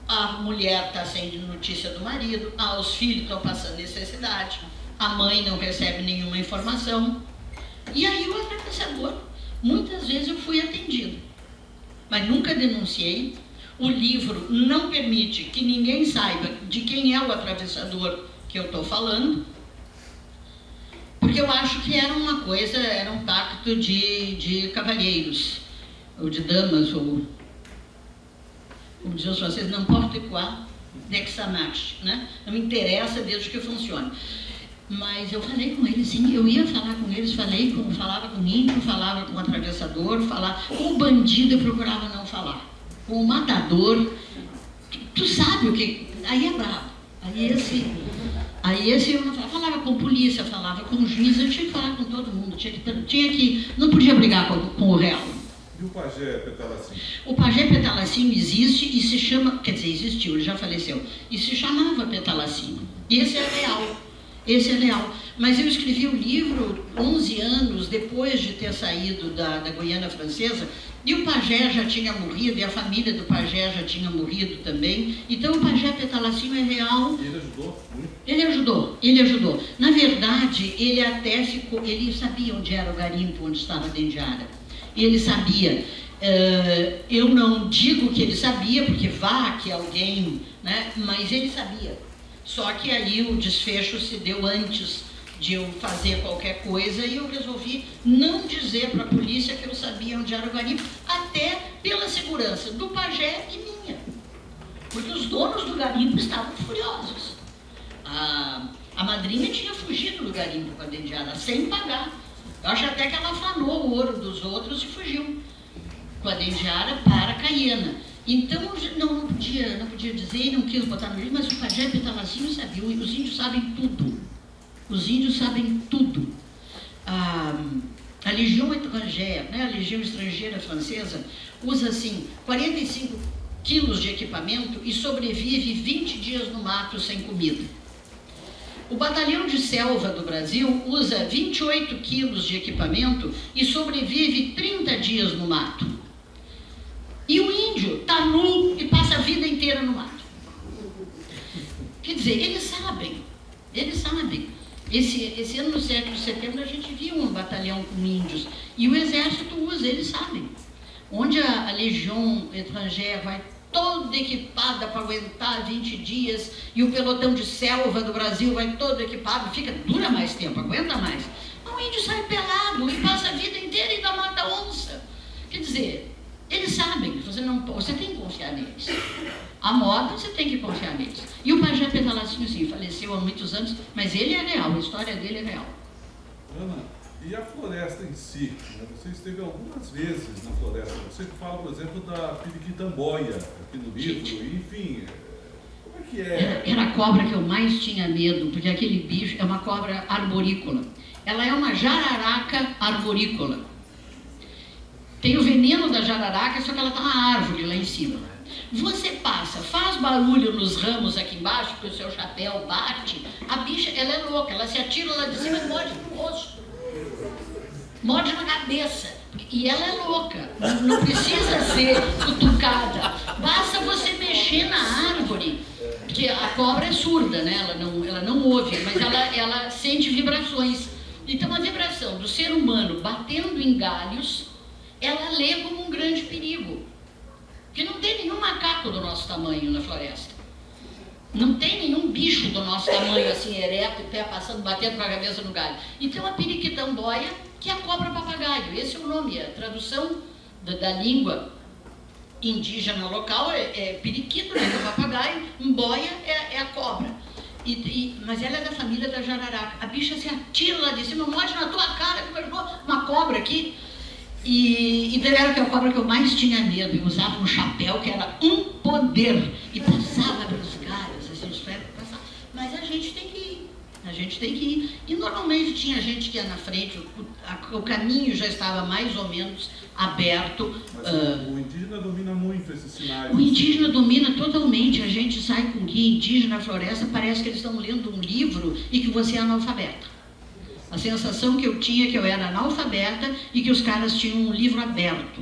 C: a mulher está sem notícia do marido, os filhos estão passando necessidade, a mãe não recebe nenhuma informação. E aí o atravessador, muitas vezes eu fui atendido, mas nunca denunciei. O livro não permite que ninguém saiba de quem é o atravessador que eu estou falando, porque eu acho que era uma coisa, era um pacto de cavalheiros, ou de damas, ou, como diziam os franceses, n'importe quoi, dès que ça marche, né? Não me interessa desde que funcione. Mas eu falei com eles, sim, eu ia falar com eles, falava com o índio, falava com o atravessador, com o bandido eu procurava não falar, com o matador, tu sabe o que, aí é bravo, aí esse eu não falava com polícia, falava com o juiz, eu tinha que falar com todo mundo, não podia brigar com o réu.
D: E o pajé Petalacim?
C: O pajé Petalacim existe e se chama, quer dizer, existiu, ele já faleceu, e se chamava Petalacim. Esse é real. Mas eu escrevi o livro 11 anos depois de ter saído da Guiana Francesa, e o pajé já tinha morrido, e a família do pajé já tinha morrido também. Então o pajé Petalacim é real.
D: E ele ajudou muito?
C: Ele ajudou. Na verdade, ele até ficou, ele sabia onde era o garimpo, onde estava a Dendiara. Ele sabia. Eu não digo que ele sabia, porque vá que alguém, né? Mas ele sabia. Só que aí o desfecho se deu antes de eu fazer qualquer coisa e eu resolvi não dizer para a polícia que eu sabia onde era o garimpo, até pela segurança do pajé e minha. Porque os donos do garimpo estavam furiosos. A madrinha tinha fugido do garimpo com a Dendiara, sem pagar. Eu acho até que ela afanou o ouro dos outros e fugiu com a Dendiara para a Caiana. Então, não podia dizer, não quis botar no livro, mas o pajé Petalacinho sabia. Os índios sabem tudo. Os índios sabem tudo. A Legião Étrangère, né, a Legião Estrangeira Francesa, usa, assim, 45 quilos de equipamento e sobrevive 20 dias no mato sem comida. O Batalhão de Selva do Brasil usa 28 quilos de equipamento e sobrevive 30 dias no mato. E o índio está nu e passa a vida inteira no mato. Quer dizer, eles sabem. Esse ano, no 7 de setembro, a gente viu um batalhão com índios. E o exército usa, eles sabem. Onde a Legião Étrangère vai toda equipada para aguentar 20 dias, e o pelotão de selva do Brasil vai todo equipado, dura mais tempo, aguenta mais. O índio sai pelado e passa a vida inteira e ainda mata onça. Quer dizer, eles sabem, você tem que confiar neles. A moda, você tem que confiar neles. E o pajé Petalacinho, sim, faleceu há muitos anos, mas ele é real, a história dele é real.
D: Ana, e a floresta em si? Né? Você esteve algumas vezes na floresta. Você fala, por exemplo, da periquitamboia, aqui no livro, enfim, como é que é?
C: Era a cobra que eu mais tinha medo, porque aquele bicho é uma cobra arborícola. Ela é uma jararaca arborícola. Tem o veneno da jararaca, só que ela está na árvore lá em cima. Você passa, faz barulho nos ramos aqui embaixo, porque o seu chapéu bate, a bicha, ela é louca, ela se atira lá de cima e morde no rosto. Morde na cabeça. E ela é louca, não precisa ser cutucada. Basta você mexer na árvore, porque a cobra é surda, né? Ela não ouve, mas ela sente vibrações. Então a vibração do ser humano batendo em galhos, ela lê como um grande perigo. Porque não tem nenhum macaco do nosso tamanho na floresta. Não tem nenhum bicho do nosso tamanho, assim, ereto, pé passando, batendo com a cabeça no galho. Então a periquitamboia, que é a cobra papagaio. Esse é o nome, a tradução da língua indígena local é periquito, né, que é o papagaio, boia é a cobra. Mas ela é da família da jararaca. A bicha se atira lá de cima, morde na tua cara, uma cobra aqui. E era a cobra que eu mais tinha medo. Eu usava um chapéu que era um poder. E passava pelos galhos, assim, os pés passavam. Mas a gente tem que ir. E normalmente tinha gente que ia na frente, o caminho já estava mais ou menos aberto.
D: Mas o indígena domina muito esses sinais.
C: O indígena domina totalmente. A gente sai com guia indígena na floresta, parece que eles estão lendo um livro e que você é analfabeta. A sensação que eu tinha é que eu era analfabeta e que os caras tinham um livro aberto.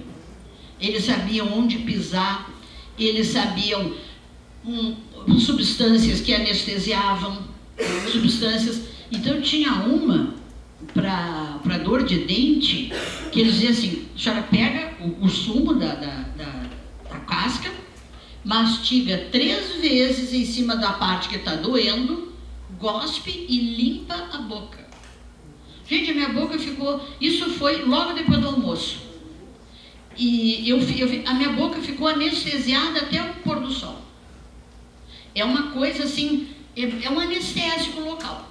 C: Eles sabiam onde pisar, eles sabiam substâncias que anestesiavam, substâncias. Então tinha uma para dor de dente, que eles diziam assim: a senhora pega o sumo da casca, mastiga 3 vezes em cima da parte que está doendo, gospe e limpa a boca. Gente, a minha boca ficou... Isso foi logo depois do almoço. E a minha boca ficou anestesiada até o pôr do sol. É uma coisa assim... É um anestésico local.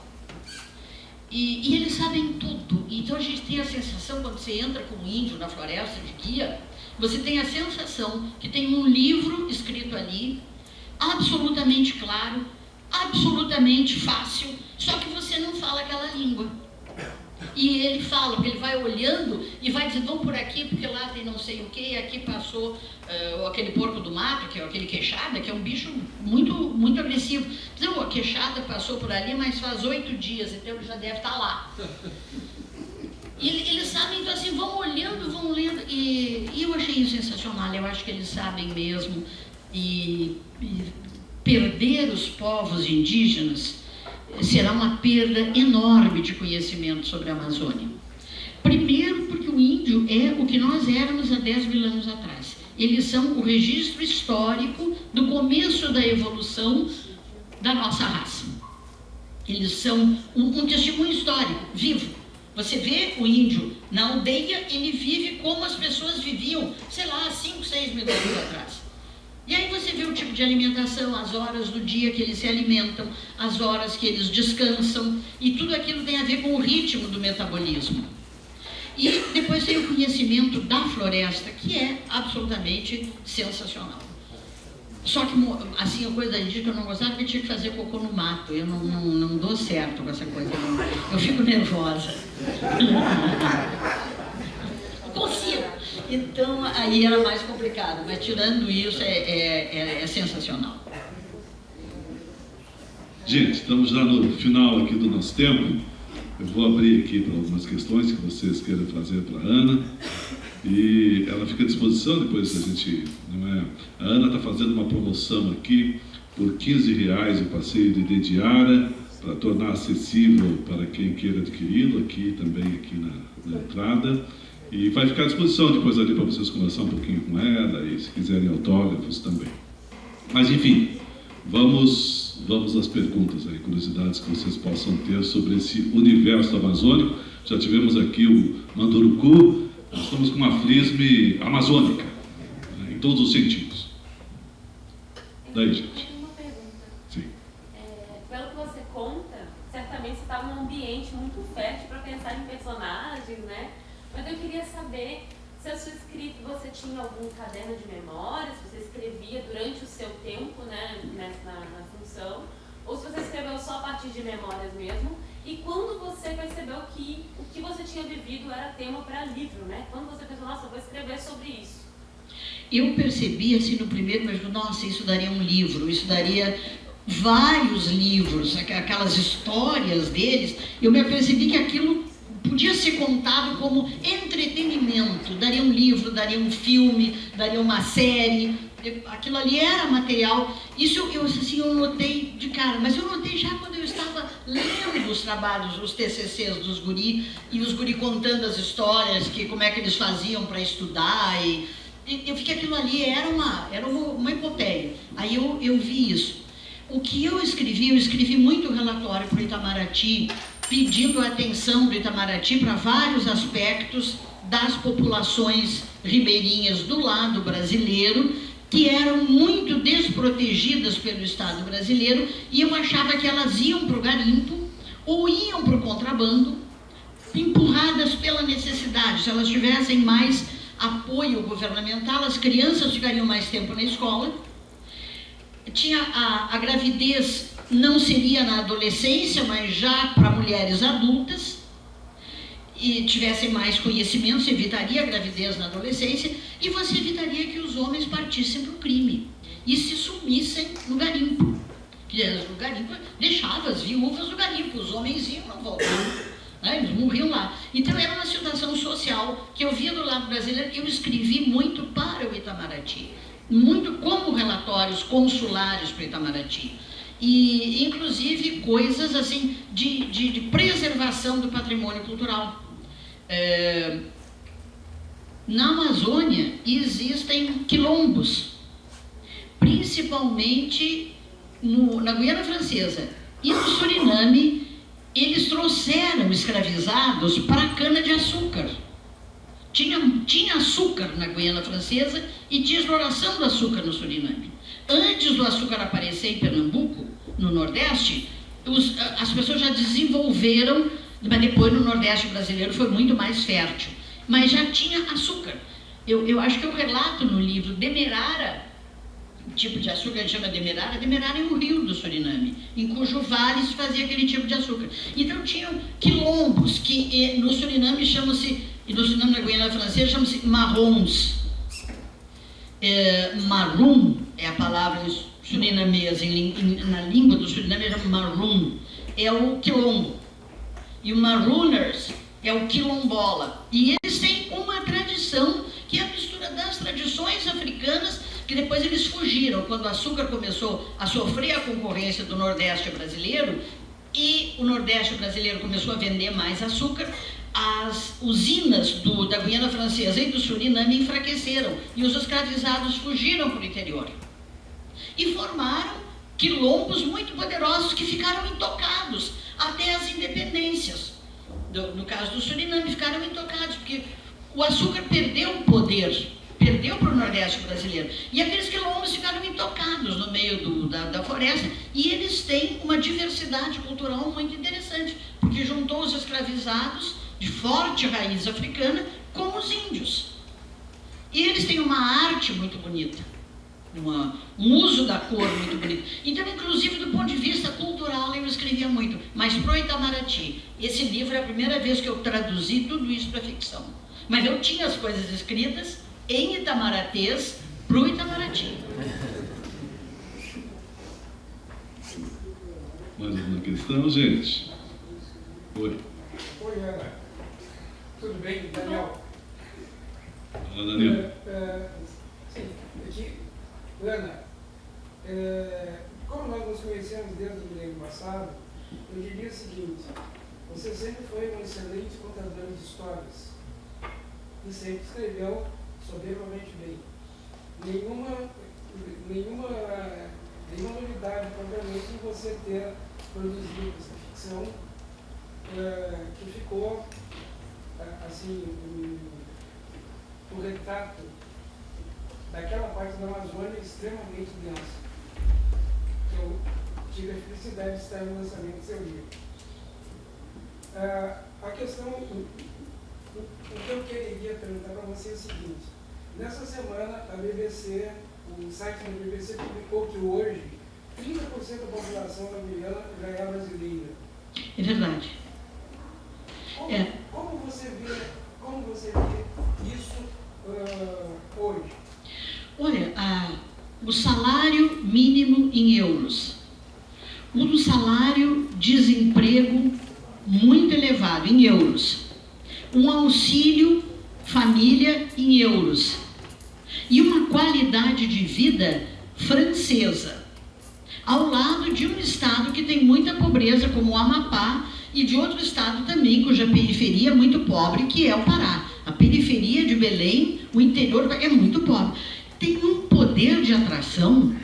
C: E eles sabem tudo. Então a gente tem a sensação, quando você entra com um índio na floresta de guia, você tem a sensação que tem um livro escrito ali, absolutamente claro, absolutamente fácil, só que você não fala aquela língua. E ele fala, porque ele vai olhando e vai dizendo: vamos por aqui, porque lá tem não sei o que, aqui passou aquele porco do mato, que é aquele queixada, que é um bicho muito, muito agressivo. Então, a queixada passou por ali, mas faz 8 dias, então ele já deve estar lá. E eles sabem, então assim, vão olhando, vão lendo, e eu achei isso sensacional. Eu acho que eles sabem mesmo, e perder os povos indígenas será uma perda enorme de conhecimento sobre a Amazônia. Primeiro, porque o índio é o que nós éramos há 10 mil anos atrás. Eles são o registro histórico do começo da evolução da nossa raça. Eles são um testemunho histórico, vivo. Você vê o índio na aldeia, ele vive como as pessoas viviam, sei lá, 5, 6 mil anos atrás. E aí você vê o tipo de alimentação, as horas do dia que eles se alimentam, as horas que eles descansam, e tudo aquilo tem a ver com o ritmo do metabolismo. E depois tem o conhecimento da floresta, que é absolutamente sensacional. Só que, assim, a coisa que eu não gostava, porque tinha que fazer cocô no mato. Eu não dou certo com essa coisa, eu fico nervosa. Consigo. Então, aí era mais complicado, mas tirando isso, é sensacional.
B: Gente, estamos já no final aqui do nosso tempo. Eu vou abrir aqui para algumas questões que vocês queiram fazer para a Ana. E ela fica à disposição depois da gente... A Ana está fazendo uma promoção aqui por R$15 o passeio de Dediara, para tornar acessível para quem queira adquiri-lo, aqui também aqui na entrada. E vai ficar à disposição depois ali para vocês conversar um pouquinho com ela e se quiserem autógrafos também. Mas enfim, vamos às perguntas aí, curiosidades que vocês possam ter sobre esse universo amazônico. Já tivemos aqui o Manduruku, nós estamos com uma flisme amazônica, né, em todos os sentidos. Daí, gente.
E: Uma pergunta.
B: Sim.
E: Pelo que você conta, certamente você estava num ambiente muito fértil para pensar em personagens, né? Mas eu queria saber se a sua escrita, você tinha algum caderno de memórias, se você escrevia durante o seu tempo, né, na função, ou se você escreveu só a partir de memórias mesmo, e quando você percebeu que o que você tinha vivido era tema para livro, né? Quando você pensou, nossa, eu vou escrever sobre isso.
C: Eu percebi assim no primeiro, mas nossa, isso daria um livro, isso daria vários livros, aquelas histórias deles. Eu me apercebi que aquilo podia ser contado como entretenimento, daria um livro, daria um filme, daria uma série, aquilo ali era material. Isso eu notei de cara, mas eu notei já quando eu estava lendo os trabalhos, os TCCs dos guri, e os guri contando as histórias, como é que eles faziam para estudar, e eu vi que aquilo ali era uma epopeia. Aí eu vi isso. O que eu escrevi muito relatório para o Itamaraty, pedindo a atenção do Itamaraty para vários aspectos das populações ribeirinhas do lado brasileiro, que eram muito desprotegidas pelo Estado brasileiro, e eu achava que elas iam para o garimpo ou iam para o contrabando, empurradas pela necessidade. Se elas tivessem mais apoio governamental, as crianças ficariam mais tempo na escola. Tinha a gravidez, não seria na adolescência, mas já para mulheres adultas, e tivessem mais conhecimento, se evitaria a gravidez na adolescência, e você evitaria que os homens partissem para o crime e se sumissem no garimpo. O garimpo deixava as viúvas do garimpo, os homens iam, não voltavam, né? Eles morriam lá. Então era uma situação social que eu via do lado brasileiro. Eu escrevi muito para o Itamaraty, muito como relatórios consulares para o Itamaraty. E, inclusive, coisas assim de preservação do patrimônio cultural. Na Amazônia existem quilombos, principalmente na Guiana Francesa e no Suriname. Eles trouxeram escravizados para a cana-de-açúcar. Tinha açúcar na Guiana Francesa e tinha exploração do açúcar no Suriname. Antes do açúcar aparecer em Pernambuco, no Nordeste, as pessoas já desenvolveram, mas depois no Nordeste brasileiro foi muito mais fértil. Mas já tinha açúcar. Eu acho que eu relato no livro Demerara, o tipo de açúcar que a gente chama Demerara. Demerara é um rio do Suriname, em cujo vale se fazia aquele tipo de açúcar. Então tinham quilombos, que no Suriname chamam-se, e no Suriname, na Guiana Francesa, chamam-se marrons. Marum é a palavra surinamesa, na língua do Suriname é marum, é o quilombo. E o marooners é o quilombola. E eles têm uma tradição que é a mistura das tradições africanas, que depois eles fugiram, quando o açúcar começou a sofrer a concorrência do Nordeste brasileiro, e o Nordeste brasileiro começou a vender mais açúcar, as usinas da Guiana Francesa e do Suriname enfraqueceram, e os escravizados fugiram para o interior. E formaram quilombos muito poderosos que ficaram intocados até as independências. No caso do Suriname, ficaram intocados, porque o açúcar perdeu o poder perdeu para o Nordeste brasileiro. E aqueles quilombos ficaram intocados no meio da floresta, e eles têm uma diversidade cultural muito interessante, porque juntou os escravizados de forte raiz africana com os índios. E eles têm uma arte muito bonita, um uso da cor muito bonito. Então, inclusive, do ponto de vista cultural, eu escrevia muito. Mas pro Itamaraty, esse livro é a primeira vez que eu traduzi tudo isso para ficção. Mas eu tinha as coisas escritas em itamaracês pro Itamaraty.
B: Mais alguma questão, gente? Oi.
F: Oi, Ana. Tudo bem, Daniel?
B: Fala, Daniel.
F: Sim, aqui, Ana, como nós nos conhecemos desde o milênio passado, eu diria o seguinte: você sempre foi um excelente contador de histórias e sempre escreveu soberbamente bem. Nenhuma novidade propriamente em você ter produzido essa ficção que ficou assim o retrato daquela parte da Amazônia extremamente densa. Eu tive a felicidade de estar no lançamento do seu livro. A questão, o que eu queria perguntar para você é o seguinte: nessa semana a BBC, o site da BBC publicou que hoje 30% da população brasileira já é brasileira.
C: É verdade.
F: Como você vê isso hoje?
C: Olha, o salário mínimo em euros, um salário-desemprego muito elevado em euros, um auxílio família em euros e uma qualidade de vida francesa, ao lado de um estado que tem muita pobreza, como o Amapá, e de outro estado também, cuja periferia é muito pobre, que é o Pará. A periferia de Belém, o interior, é muito pobre. Tem um poder de atração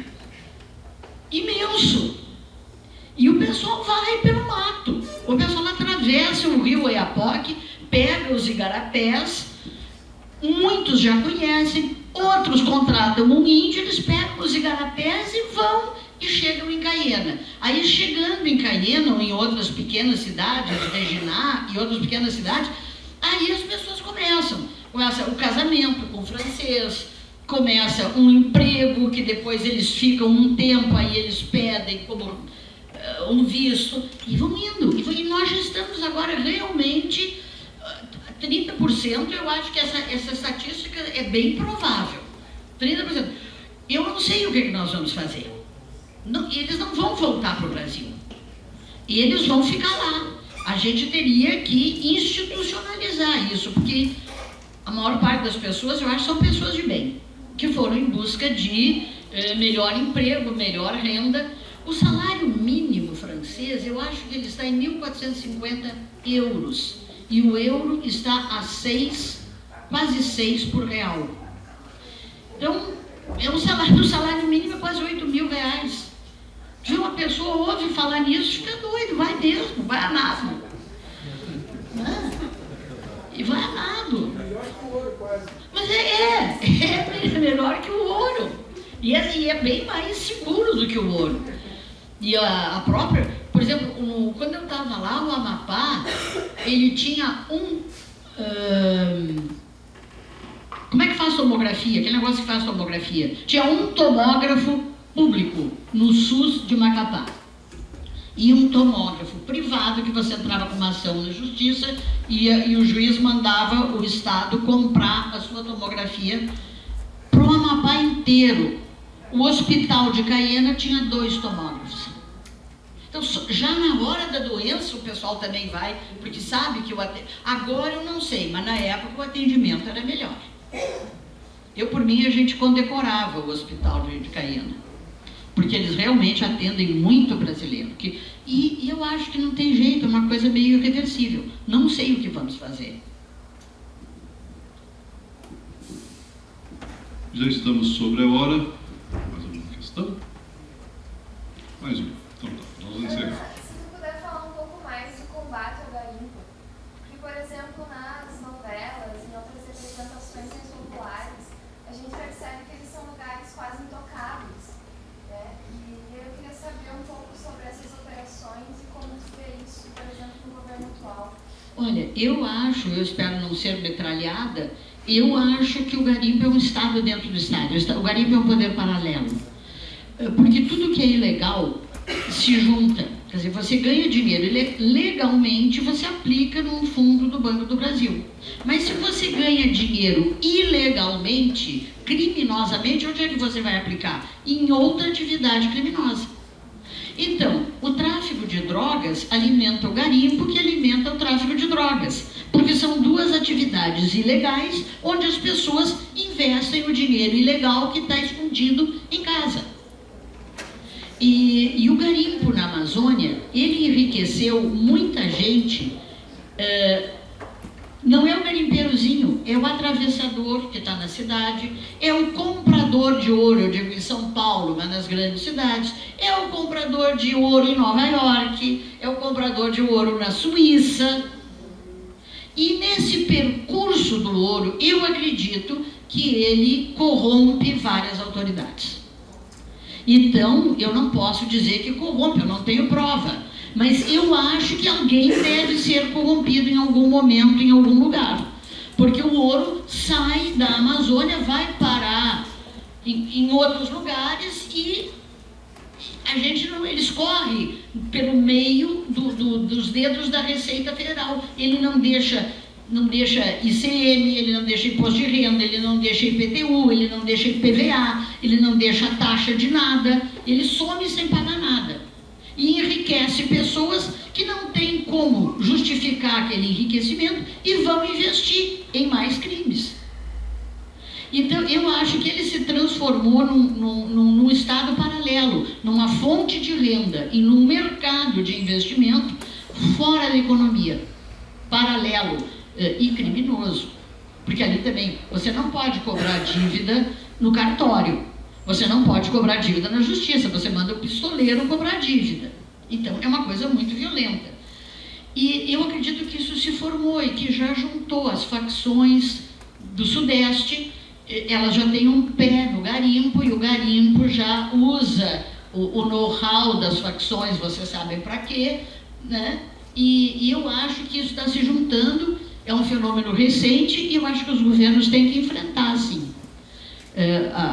C: imenso. E o pessoal vai pelo mato. O pessoal atravessa o rio Oiapoque, pega os igarapés, muitos já conhecem, outros contratam um índio, eles pegam os igarapés e vão e chegam em Caiena. Aí, chegando em Caiena ou em outras pequenas cidades, Reginá e outras pequenas cidades, aí as pessoas começa o casamento com o francês, começa um emprego que depois eles ficam um tempo, aí eles pedem como um visto e vão indo. E nós já estamos agora realmente 30%, eu acho que essa estatística é bem provável. 30%. Eu não sei o que nós vamos fazer. Eles não vão voltar para o Brasil. Eles vão ficar lá. A gente teria que institucionalizar isso, porque a maior parte das pessoas, eu acho, são pessoas de bem, que foram em busca de melhor emprego, melhor renda. O salário mínimo francês, eu acho que ele está em 1.450 euros. E o euro está a quase 6 por real. Então, o salário mínimo é quase 8 mil reais. Se uma pessoa ouve falar nisso, fica doido, vai mesmo, vai a nado. E vai a nado.
F: Melhor que o ouro, quase.
C: Mas é melhor que o ouro. E é bem mais seguro do que o ouro. E a própria, por exemplo, quando eu estava lá, o Amapá, ele tinha como é que faz tomografia? Aquele negócio que faz tomografia. Tinha um tomógrafo público no SUS de Macapá. E um tomógrafo privado que você entrava com uma ação na justiça e o juiz mandava o Estado comprar a sua tomografia para o Amapá inteiro. O hospital de Caiena tinha 2 tomógrafos. Então, já na hora da doença, o pessoal também vai, porque sabe que agora eu não sei, mas na época o atendimento era melhor. Por mim, a gente condecorava o hospital de Caiena, porque eles realmente atendem muito brasileiro. E eu acho que não tem jeito, é uma coisa meio irreversível. Não sei o que vamos fazer.
B: Já estamos sobre a hora. Mais alguma questão? Mais uma. Então tá, vamos encerrar.
G: Se tu puder falar um pouco mais do combate ao garimpo, porque, por exemplo, nas novelas, em outras representações populares, a gente percebe que eles são lugares quase intocáveis, né? E eu queria saber um pouco sobre essas operações e como tu vê isso, por exemplo, no governo atual.
C: Olha, eu espero não ser metralhada, eu acho que o garimpo é um Estado dentro do Estado. O garimpo é um poder paralelo. Porque tudo que é ilegal se junta. Quer dizer, você ganha dinheiro legalmente, você aplica num fundo do Banco do Brasil. Mas se você ganha dinheiro ilegalmente, criminosamente, onde é que você vai aplicar? Em outra atividade criminosa. Então, o tráfico de drogas alimenta o garimpo, que alimenta o tráfico de drogas. Porque são duas atividades ilegais onde as pessoas investem o dinheiro ilegal que está escondido em casa. E o garimpo na Amazônia, ele enriqueceu muita gente. Não é o garimpeirozinho, é o atravessador que está na cidade, é o comprador de ouro, eu digo em São Paulo, mas nas grandes cidades, é o comprador de ouro em Nova York, é o comprador de ouro na Suíça. E nesse percurso do ouro, eu acredito que ele corrompe várias autoridades. Então, eu não posso dizer que corrompe, eu não tenho prova. Mas eu acho que alguém deve ser corrompido em algum momento, em algum lugar. Porque o ouro sai da Amazônia, vai parar em outros lugares e a gente não, ele escorre pelo meio dos dedos da Receita Federal. Ele não deixa ICM, ele não deixa imposto de renda, ele não deixa IPTU, ele não deixa IPVA, ele não deixa taxa de nada, ele some sem pagar nada. E enriquece pessoas que não têm como justificar aquele enriquecimento e vão investir em mais crimes. Então, eu acho que ele se transformou num estado paralelo, numa fonte de renda e num mercado de investimento fora da economia, paralelo e criminoso. Porque ali também, você não pode cobrar dívida no cartório. Você não pode cobrar dívida na justiça, você manda o pistoleiro cobrar dívida. Então, é uma coisa muito violenta. E eu acredito que isso se formou e que já juntou as facções do Sudeste, elas já têm um pé no garimpo, e o garimpo já usa o know-how das facções, vocês sabem para quê, né? E eu acho que isso está se juntando, é um fenômeno recente, e eu acho que os governos têm que enfrentar, sim.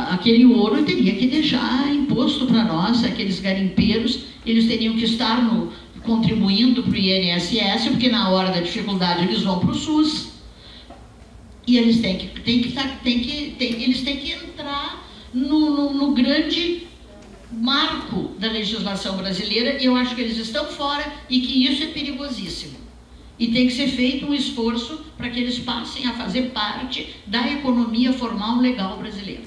C: Aquele ouro teria que deixar imposto para nós, aqueles garimpeiros, eles teriam que estar contribuindo para o INSS, porque na hora da dificuldade eles vão para o SUS, e eles têm que entrar no grande marco da legislação brasileira, e eu acho que eles estão fora e que isso é perigosíssimo. E tem que ser feito um esforço para que eles passem a fazer parte da economia formal legal brasileira.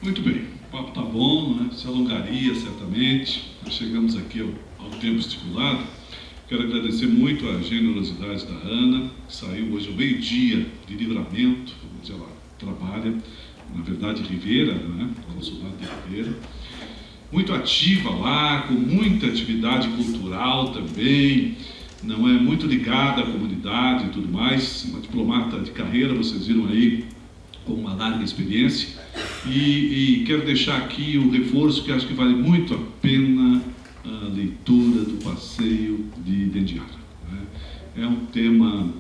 B: Muito bem, o papo está bom, né? Se alongaria certamente. Nós chegamos aqui ao tempo estipulado. Quero agradecer muito a generosidade da Ana, que saiu hoje ao meio-dia de Livramento, onde ela trabalha, na verdade, Ribeira, né? Consulado de Ribeira. Muito ativa lá, com muita atividade cultural também, não é muito ligada à comunidade e tudo mais, uma diplomata de carreira, vocês viram aí, com uma larga experiência, e quero deixar aqui o reforço que acho que vale muito a pena a leitura do Passeio de Dendiara, né? É um tema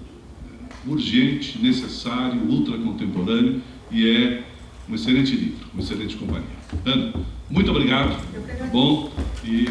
B: urgente, necessário, ultracontemporâneo, e é um excelente livro, uma excelente companhia. Ana, muito obrigado, bom, e